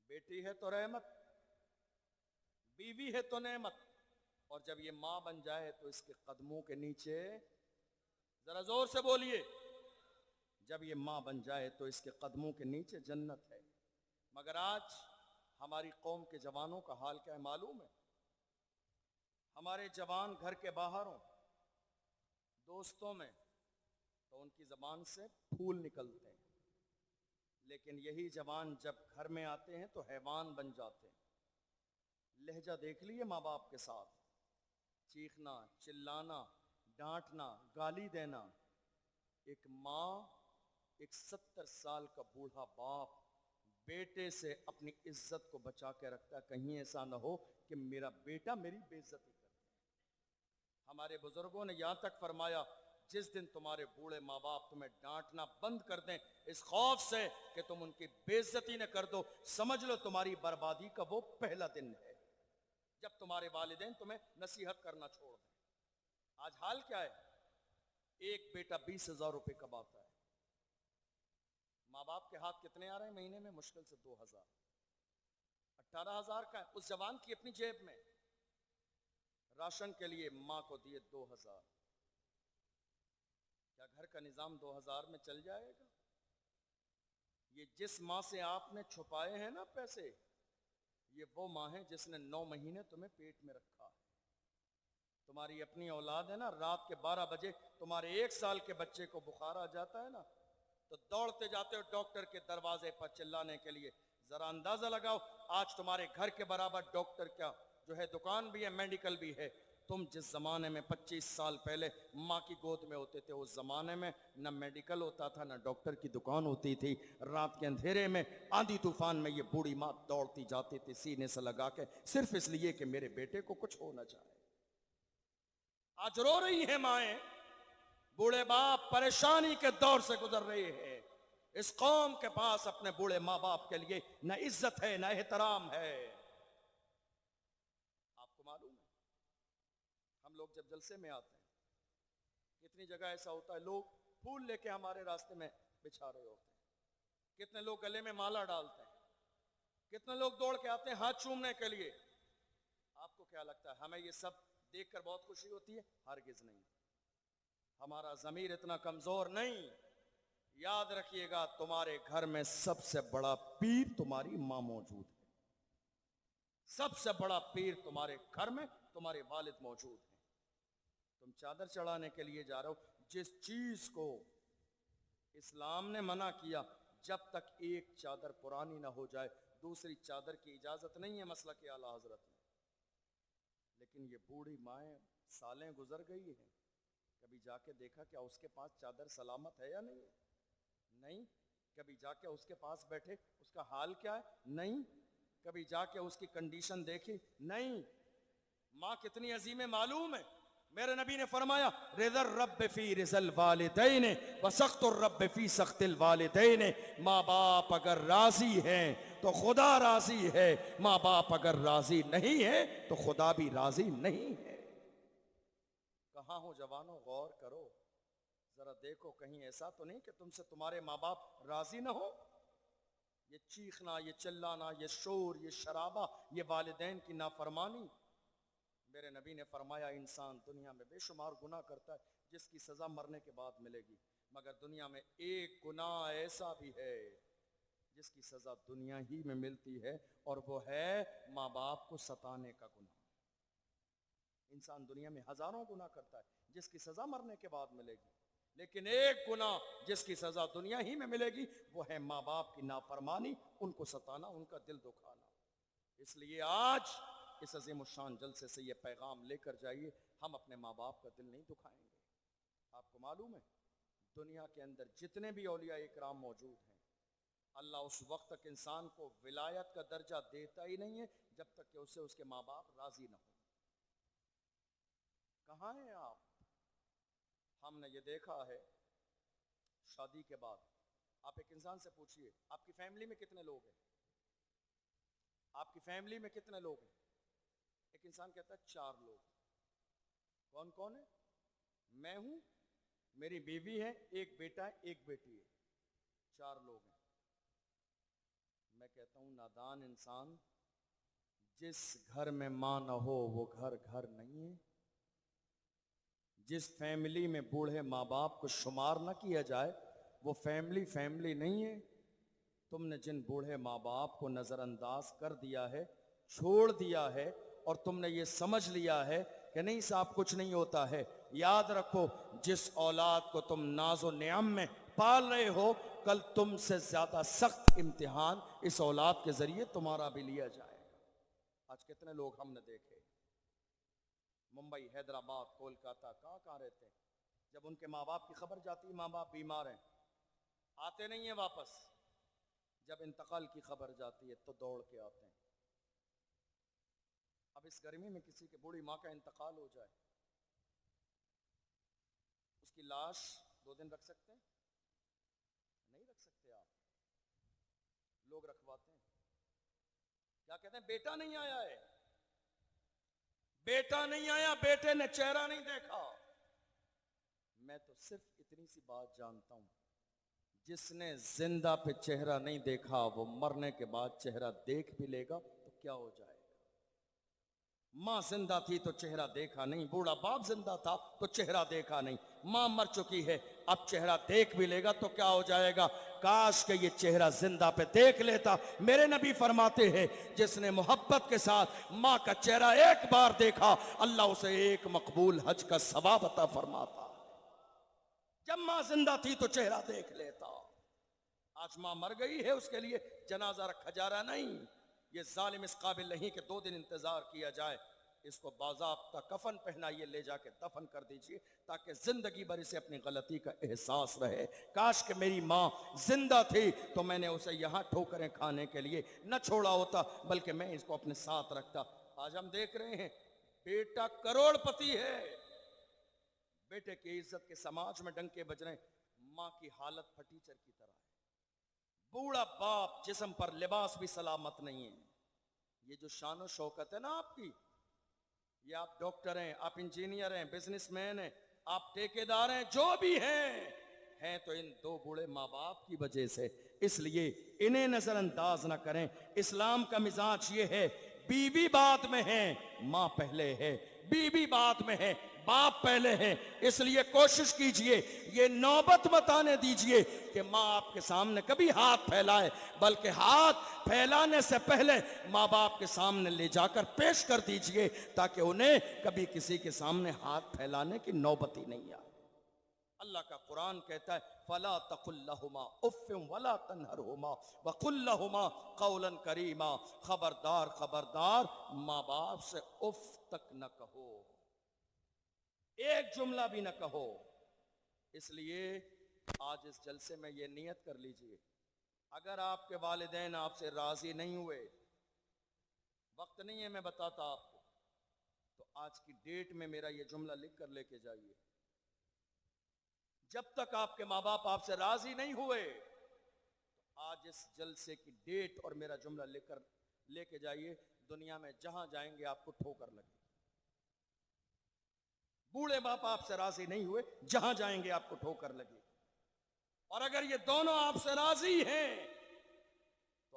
बेटी है तो रहमत, बीवी है तो नेमत, और जब ये मां बन जाए तो इसके कदमों के नीचे, जरा जोर से बोलिए, जब ये मां बन जाए तो इसके कदमों के नीचे जन्नत है। मगर आज हमारी कौम के जवानों का हाल क्या है मालूम है? हमारे जवान घर के बाहर हों, दोस्तों में, तो उनकी जबान से फूल निकलते हैं, लेकिन यही जवान जब घर में आते हैं तो हैवान बन जाते हैं। लहजा देख लिए माँ बाप के साथ, चीखना, चिल्लाना, डांटना, गाली देना। एक माँ, एक 70 साल का बूढ़ा बाप बेटे से अपनी इज्जत को बचा के रखता है, कहीं ऐसा ना हो कि मेरा बेटा मेरी बेइज्जती करे। हमारे बुजुर्गों ने यहां तक फरमाया जिस दिन तुम्हारे बूढ़े माँ बाप तुम्हें डांटना बंद कर दें इस खौफ से कि तुम उनकी बेइज्जती न कर दो, समझ लो तुम्हारी बर्बादी का वो पहला दिन है, जब तुम्हारे वालिदैन तुम्हें नसीहत करना छोड़ दें। आज हाल क्या है? एक बेटा 20,000 रुपए कमाता है, माँ बाप के हाथ कितने आ रहे हैं महीने में? मुश्किल से 2,000, 18,000 का है उस जवान की अपनी जेब में। राशन के लिए माँ को दिए 2,000, क्या घर का निजाम 2,000 में चल जाएगा? ये जिस माँ से आपने छुपाए हैं ना पैसे, ये वो माँ है जिसने 9 महीने तुम्हें पेट में रखा है। तुम्हारी अपनी औलाद है ना, रात के 12 बजे तुम्हारे 1 साल के बच्चे को बुखार आ जाता है ना, तो दौड़ते जाते हो डॉक्टर के दरवाजे पर चिल्लाने के लिए। जरा अंदाजा लगाओ, आज तुम्हारे घर के बराबर डॉक्टर क्या जो है, दुकान भी है, मेडिकल भी है। तुम जिस जमाने में 25 साल पहले माँ की गोद में होते थे, उस जमाने में न मेडिकल होता था, न डॉक्टर की दुकान होती थी। रात के अंधेरे में, आंधी तूफान में ये बूढ़ी माँ दौड़ती जाती थी सीने से लगा के, सिर्फ इसलिए कि मेरे बेटे को कुछ हो ना जाए। आज रो रही है माएं, बूढ़े बाप परेशानी के दौर से गुजर रहे हैं। इस कौम के पास अपने बूढ़े माँ बाप के लिए न इज्जत है, न एहतराम है। आपको मालूम है, हम लोग जब जलसे में आते हैं, कितनी जगह ऐसा होता है लोग फूल लेके हमारे रास्ते में बिछा रहे होते हैं, कितने लोग गले में माला डालते हैं, कितने लोग दौड़ के आते हैं हाथ चूमने के लिए। आपको क्या लगता है हमें ये सब देखकर बहुत खुशी होती है? हरगिज नहीं। हमारा ज़मीर इतना कमजोर नहीं। याद रखिएगा, तुम्हारे घर में सबसे बड़ा पीर तुम्हारी मां मौजूद है, सबसे बड़ा पीर तुम्हारे घर में तुम्हारे वालिद मौजूद हैं। तुम चादर चढ़ाने के लिए जा रहे हो, जिस चीज को इस्लाम ने मना किया, जब तक एक चादर पुरानी ना हो जाए दूसरी चादर की इजाजत नहीं है, मसला के आला हजरत में। लेकिन ये बूढ़ी माएँ सालें गुजर गई हैं, कभी जाके देखा क्या उसके पास चादर सलामत है या नहीं है? नहीं। कभी जाके उसके पास बैठे उसका हाल क्या है? नहीं। कभी जाके उसकी कंडीशन देखी? नहीं। माँ कितनी अजीम है मालूम है? मेरे नबी ने फरमाया रिज़ल रब्ब फी रिज़ल वालिदैन व सख्तुर रब्ब फी सख्तिल वालिदैन। माँ बाप अगर राजी हैं तो खुदा राजी है, माँ बाप अगर राजी नहीं है तो खुदा भी राजी नहीं है। कहाँ हो जवानों, गौर करो, जरा देखो कहीं ऐसा तो नहीं कि तुमसे तुम्हारे माँ बाप राजी ना हो। ये चीखना, ये चिल्लाना, ये शोर, ये शराबा, ये वालिदैन की नाफरमानी। मेरे नबी ने फरमाया इंसान दुनिया में बेशुमार गुनाह करता है जिसकी सज़ा मरने के बाद मिलेगी, मगर दुनिया में एक गुनाह ऐसा भी है जिसकी सज़ा दुनिया ही में मिलती है, और वो है माँ बाप को सताने का गुनाह। इंसान दुनिया में हजारों गुनाह करता है जिसकी सज़ा मरने के बाद मिलेगी, लेकिन एक गुनाह जिसकी सज़ा दुनिया ही में मिलेगी वो है माँ बाप की नाफरमानी, उनको सताना, उनका दिल दुखाना। इसलिए आज इस अजीम शान जलसे से ये पैगाम लेकर जाइए, हम अपने माँ बाप का दिल नहीं दुखाएंगे। आपको मालूम है दुनिया के अंदर जितने भी औलिया इकराम मौजूद हैं, अल्लाह उस वक्त तक इंसान को विलायत का दर्जा देता ही नहीं है जब तक कि उसे उसके माँ बाप राजी ना हो। कहाँ हैं आप? हमने ये देखा है शादी के बाद आप एक इंसान से पूछिए आपकी फैमिली में कितने लोग हैं, आपकी फैमिली में कितने लोग हैं? एक इंसान कहता है 4 लोग। कौन कौन है? मैं हूं, मेरी बीवी है, एक बेटा है, एक बेटी है, 4 लोग हैं। मैं कहता हूं नादान इंसान, जिस घर में मां ना हो वो घर घर नहीं है। जिस फैमिली में बूढ़े माँ बाप को शुमार ना किया जाए वो फैमिली फैमिली नहीं है। तुमने जिन बूढ़े माँ बाप को नज़रअंदाज कर दिया है, छोड़ दिया है, और तुमने ये समझ लिया है कि नहीं साहब कुछ नहीं होता है, याद रखो जिस औलाद को तुम नाज़ो नियम में पाल रहे हो, कल तुमसे ज्यादा सख्त इम्तिहान इस औलाद के जरिए तुम्हारा भी लिया जाएगा। आज कितने लोग हमने देखे मुंबई, हैदराबाद, कोलकाता, कहाँ कहाँ रहते हैं, जब उनके माँ बाप की खबर जाती है माँ बाप बीमार हैं, आते नहीं है वापस, जब इंतकाल की खबर जाती है तो दौड़ के आते हैं। अब इस गर्मी में किसी की बूढ़ी माँ का इंतकाल हो जाए, उसकी लाश 2 दिन रख सकते हैं? नहीं रख सकते। आप लोग रखवाते हैं, क्या कहते हैं, बेटा नहीं आया है, बेटा नहीं आया, बेटे ने चेहरा नहीं देखा। मैं तो सिर्फ इतनी सी बात जानता हूं, जिसने जिंदा पे चेहरा नहीं देखा वो मरने के बाद चेहरा देख भी लेगा तो क्या हो जाएगा। मां जिंदा थी तो चेहरा देखा नहीं, बूढ़ा बाप जिंदा था तो चेहरा देखा नहीं, मां मर चुकी है अब चेहरा देख भी लेगा तो क्या हो जाएगा। काश के ये चेहरा जिंदा पे देख लेता। मेरे नबी फरमाते हैं जिसने मोहब्बत के साथ मां का चेहरा एक बार देखा अल्लाह उसे एक मकबूल हज का सवाब अता फरमाता। जब मां जिंदा थी तो चेहरा देख लेता। आज मां मर गई है, उसके लिए जनाजा रखा जा रहा नहीं। ये जालिम इस काबिल नहीं कि 2 दिन इंतजार किया जाए, इसको बाज़ाब्ता कफन पहनाइए, ले जाके दफन कर दीजिए ताकि जिंदगी भर इसे अपनी गलती का एहसास रहे। काश कि मेरी माँ जिंदा थी तो मैंने उसे यहाँ ठोकरें खाने के लिए न छोड़ा होता, बल्कि मैं इसको अपने साथ रखता। आज हम देख रहे हैं बेटा करोड़पति है, बेटे की इज्जत के समाज में डंके बज रहे हैं, माँ की हालत फटीचर की तरह है। बूढ़ा बाप जिस्म पर लिबास भी सलामत नहीं है। ये जो शान और शौकत है ना आपकी, ये आप डॉक्टर हैं, आप इंजीनियर हैं, बिजनेसमैन हैं, आप ठेकेदार हैं, जो भी हैं तो इन 2 बूढ़े माँ बाप की वजह से। इसलिए इन्हें नजरअंदाज ना करें। इस्लाम का मिजाज ये है बीवी बाद में है, माँ पहले है, बीवी बाद में है, बाप पहले है। इसलिए कोशिश कीजिए ये नौबत मत आने दीजिए कि माँ आपके सामने कभी हाथ फैलाए, बल्कि हाथ फैलाने से पहले माँ बाप के सामने ले जाकर पेश कर दीजिए ताकि उन्हें कभी किसी के सामने हाथ फैलाने की नौबत ही नहीं आए। अल्लाह का कुरान कहता है फला तकुल्लहुमा उफ़्फ़िन वला तन्हरहुमा वकुल्लहुमा क़ौलन करीमा। खबरदार खबरदार माँ बाप से उफ तक न कहो, एक जुमला भी न कहो। इसलिए आज इस जलसे में ये नियत कर लीजिए, अगर आपके वालिदैन आपसे राजी नहीं हुए, वक्त नहीं है मैं बताता आपको, तो आज की डेट में मेरा ये जुमला लिख कर लेके जाइए। जब तक आपके माँ बाप आपसे राजी नहीं हुए तो आज इस जलसे की डेट और मेरा जुमला लेकर लेके जाइए। दुनिया में जहां जाएंगे आपको ठोकर लगेगी। बूढ़े बाप आपसे राजी नहीं हुए, जहां जाएंगे आपको ठोकर लगेगी। और अगर ये दोनों आपसे राजी हैं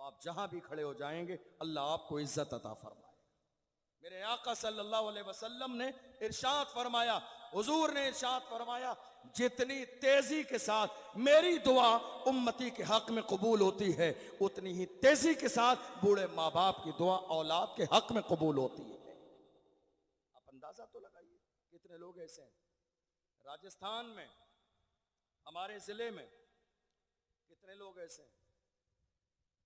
तो आप जहां भी खड़े हो जाएंगे अल्लाह आपको इज्जत अता फरमाएगा। मेरे आका सल्लल्लाहु अलैहि वसल्लम ने इरशाद फरमाया, हुजूर ने इरशाद फरमाया, जितनी तेजी के साथ मेरी दुआ उम्मती के हक में कबूल होती है, उतनी ही तेजी के साथ बूढ़े माँ बाप की दुआ औलाद के हक में कबूल होती है। आप अंदाजा तो लगाइए कितने लोग ऐसे हैं। राजस्थान में, हमारे जिले में कितने लोग ऐसे हैं।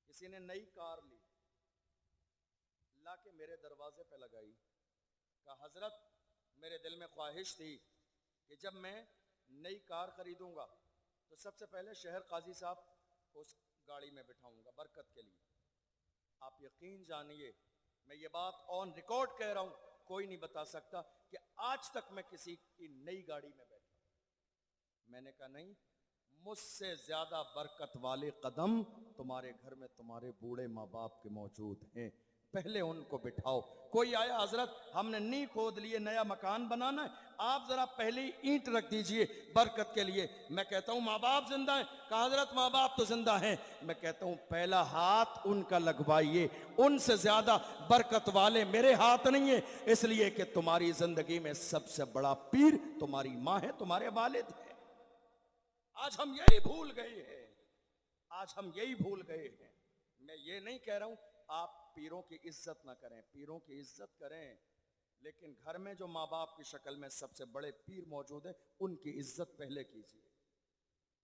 किसी ने नई कार ली, ला के मेरे दरवाजे पे लगाई, कहा हजरत मेरे दिल में ख्वाहिश थी कि जब मैं नई कार खरीदूंगा तो सबसे पहले शहर काजी साहब को उस गाड़ी में बिठाऊंगा बरकत के लिए। आप यकीन जानिए, मैं ये बात ऑन रिकॉर्ड कह रहा हूं, कोई नहीं बता सकता कि आज तक मैं किसी की नई गाड़ी में बैठा। मैंने कहा नहीं, मुझसे ज्यादा बरकत वाले कदम तुम्हारे घर में तुम्हारे बूढ़े माँ बाप के मौजूद हैं, पहले उनको बिठाओ। कोई आया, हजरत हमने नी खोद लिए, नया मकान बनाना है, आप जरा पहले ईंट रख दीजिए बरकत के लिए। मैं कहता हूं माँ बाप जिंदा हैं, कहा हजरत माँ बाप तो जिंदा हैं। मैं कहता हूं पहला हाथ उनका लगवाइए, उनसे ज्यादा बरकत वाले मेरे हाथ नहीं है, इसलिए कि तुम्हारी जिंदगी में सबसे बड़ा पीर तुम्हारी माँ है, तुम्हारे वालिद है। आज हम यही भूल गए हैं, आज हम यही भूल गए हैं। मैं ये नहीं कह रहा हूं आप पीरों की इज्जत ना करें, पीरों की इज्जत करें, लेकिन घर में जो माँ बाप की शक्ल में सबसे बड़े पीर मौजूद है, उनकी इज्जत पहले कीजिए,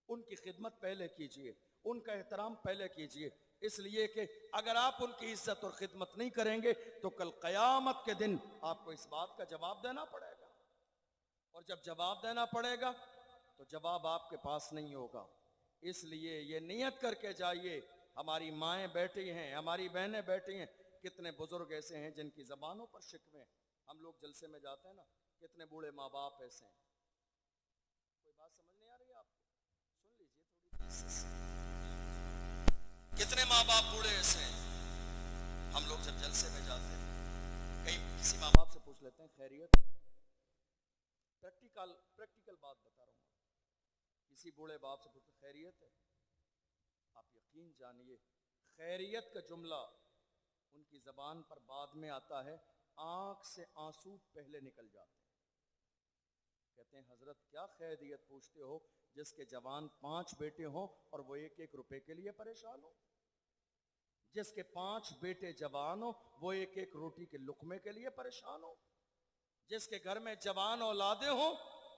उनकी खिदमत पहले कीजिए, उनका एहतराम पहले कीजिए। इसलिए कि अगर आप उनकी इज्जत और खिदमत नहीं करेंगे तो कल कयामत के दिन आपको इस बात का जवाब देना पड़ेगा, और जब जवाब देना पड़ेगा तो जवाब आपके पास नहीं होगा। इसलिए ये नियत करके जाइए, हमारी माएँ बैठी हैं, हमारी बहनें बैठी हैं, कितने बुजुर्ग ऐसे हैं जिनकी ज़बानों पर शिकवे। हम लोग जलसे में जाते हैं ना, कितने बूढ़े माँ बाप ऐसे हैं। कोई बात समझ नहीं आ रही है आपको? सुन लीजिए थोड़ी। कितने माँ बाप बूढ़े ऐसे हैं। हम लोग जब जलसे में जाते हैं, कहीं किसी माँ बाप से पूछ लेते हैं खैरियत है। प्रैक्टिकल बात बता रहा हूँ, किसी बूढ़े बाप से पूछते खैरियत है, आप यकीन जानिए खैरियत का जुमला उनकी जबान पर बाद में आता है, आंख से आंसू पहले निकल जाते हैं। कहते हैं हजरत क्या खैरियत पूछते हो, जिसके जवान 5 बेटे हों और वो 1-1 रुपए के लिए परेशान हो, जिसके 5 बेटे जवान हो वो 1-1 रोटी के लुकमे के लिए परेशान हो, जिसके घर में जवान औलादे हो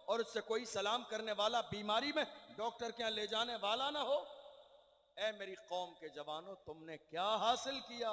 और उससे कोई सलाम करने वाला, बीमारी में डॉक्टर के यहाँ ले जाने वाला ना हो। ऐ मेरी कौम के जवानों, तुमने क्या हासिल किया?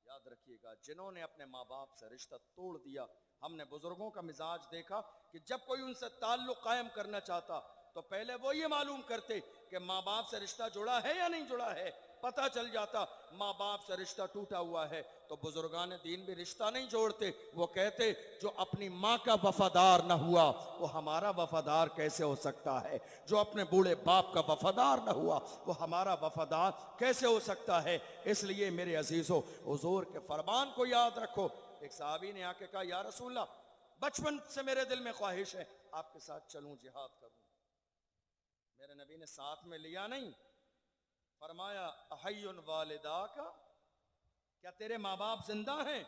याद रखिएगा, जिन्होंने अपने माँ बाप से रिश्ता तोड़ दिया, हमने बुजुर्गों का मिजाज देखा कि जब कोई उनसे ताल्लुक कायम करना चाहता तो पहले वो ये मालूम करते कि माँ बाप से रिश्ता जुड़ा है या नहीं जुड़ा है। पता चल जाता माँ बाप से रिश्ता टूटा हुआ है तो बुजुर्गान दीन भी रिश्ता नहीं जोड़ते। वो कहते जो अपनी माँ का वफादार ना हुआ वो हमारा वफादार कैसे हो सकता है, जो अपने बूढ़े बाप का वफादार ना हुआ वो हमारा वफादार कैसे हो सकता है। इसलिए मेरे अजीजों, हुजूर के फरमान को याद रखो। एक साहबी ने आके कहा या रसूलल्लाह, बचपन से मेरे दिल में ख्वाहिश है आपके साथ चलूं, जिहाद करूं। मेरे नबी ने साथ में लिया नहीं, फरमाया अहय्युन वालिदा का, क्या तेरे माँ बाप जिंदा हैं?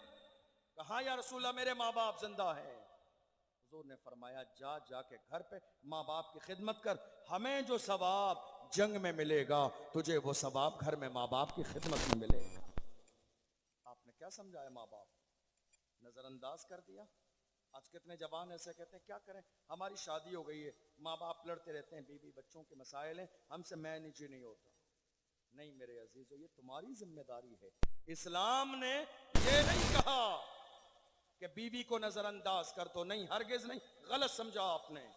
कहा या रसूलल्लाह मेरे माँ बाप जिंदा हैं। हुजूर ने फरमाया जा जाके घर पे माँ बाप की खिदमत कर, हमें जो सवाब जंग में मिलेगा तुझे वो सवाब घर में माँ बाप की खिदमत में मिलेगा। आपने क्या समझाया? माँ बाप नजरअंदाज कर दिया। आज कितने जवान ऐसे कहते हैं क्या करें, हमारी शादी हो गई है, माँ बाप लड़ते रहते हैं, बीवी बच्चों के मसाइल हैं, हमसे मैनेज ही नहीं होता। नहीं मेरे अजीजों, ये तुम्हारी जिम्मेदारी है। इस्लाम ने ये नहीं कहा कि बीवी को नजरअंदाज कर दो, नहीं, हरगिज नहीं, गलत समझा आपने।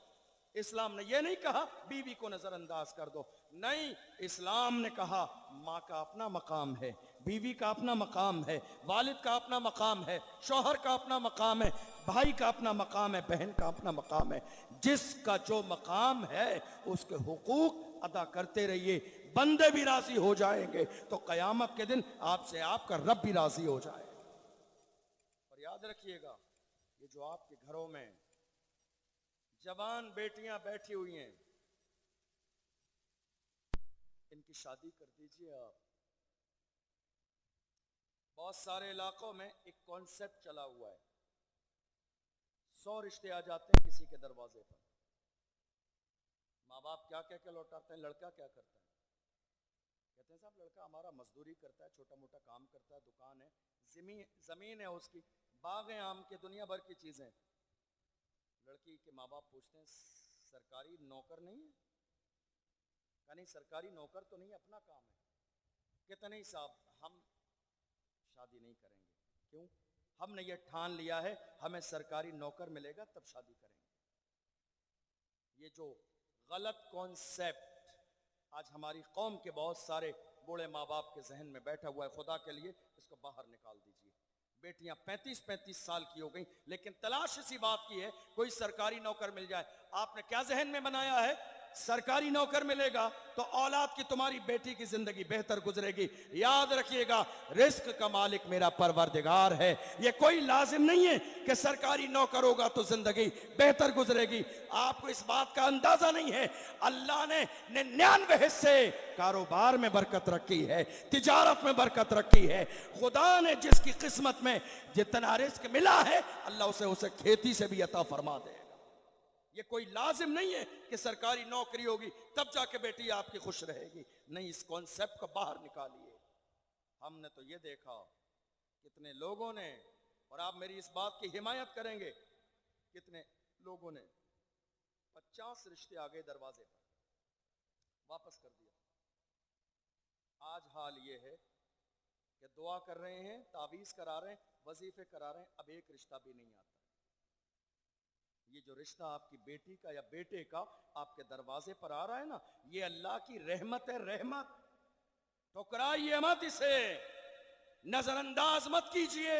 इस्लाम ने यह नहीं कहा बीवी को नजरअंदाज कर दो, नहीं, इस्लाम ने कहा माँ का अपना मकाम है, बीवी का अपना मकाम है, वालिद का अपना मकाम है, शौहर का अपना मकाम है, भाई का अपना मकाम है, बहन का अपना मकाम है। जिसका जो मकाम है उसके हुकूक अदा करते रहिए, बंदे भी राजी हो जाएंगे तो कयामत के दिन आपसे आपका रब भी राजी हो जाए। और याद रखिएगा, ये जो आपके घरों में जवान बेटियां बैठी हुई हैं, इनकी शादी कर दीजिए आप। बहुत सारे इलाकों में एक कॉन्सेप्ट चला हुआ है, 100 रिश्ते आ जाते हैं किसी के दरवाजे पर, माँ बाप क्या कह के लौटाते हैं, लड़का क्या करता है, कहते हैं साहब लड़का हमारा मजदूरी करता है, छोटा मोटा काम करता है, दुकान है, जमीन है उसकी, बाग है आम के, दुनिया भर की चीजें। लड़की के माँ बाप पूछते हैं सरकारी नौकर नहीं है, कहा नहीं सरकारी नौकर तो नहीं, अपना काम है। कहते नहीं साहब हम शादी नहीं करेंगे, क्यों, हमने ये ठान लिया है हमें सरकारी नौकर मिलेगा तब शादी करेंगे। ये जो गलत कॉन्सेप्ट आज हमारी कौम के बहुत सारे बूढ़े माँ बाप के जहन में बैठा हुआ है, खुदा के लिए इसको बाहर निकाल दीजिए। बेटियां 35-35 साल की हो गई, लेकिन तलाश इसी बात की है कोई सरकारी नौकर मिल जाए। आपने क्या जहन में बनाया है, सरकारी नौकर मिलेगा तो औलाद की तुम्हारी बेटी की जिंदगी बेहतर गुजरेगी। याद रखिएगा रिस्क का मालिक मेरा परवरदिगार है, ये कोई लाजिम नहीं है कि सरकारी नौकर होगा तो जिंदगी बेहतर गुजरेगी। आपको इस बात का अंदाजा नहीं है, अल्लाह ने 99 हिस्से कारोबार में बरकत रखी है, तिजारत में बरकत रखी है। खुदा ने जिसकी किस्मत में जितना रिस्क मिला है अल्लाह उसे खेती से भी अता फरमा दे। ये कोई लाजिम नहीं है कि सरकारी नौकरी होगी तब जाके बेटी आपकी खुश रहेगी, नहीं, इस कॉन्सेप्ट को बाहर निकालिए। हमने तो ये देखा कितने लोगों ने, और आप मेरी इस बात की हिमायत करेंगे, कितने लोगों ने 50 रिश्ते आ गए दरवाजे पर, वापस कर दिया। आज हाल ये है कि दुआ कर रहे हैं, तावीज करा रहे हैं, वजीफे करा रहे हैं, अब एक रिश्ता भी नहीं आता। ये जो रिश्ता आपकी बेटी का या बेटे का आपके दरवाजे पर आ रहा है ना, ये अल्लाह की रहमत है, रहमत। ठुकराइए मत इसे, नजरअंदाज मत कीजिए।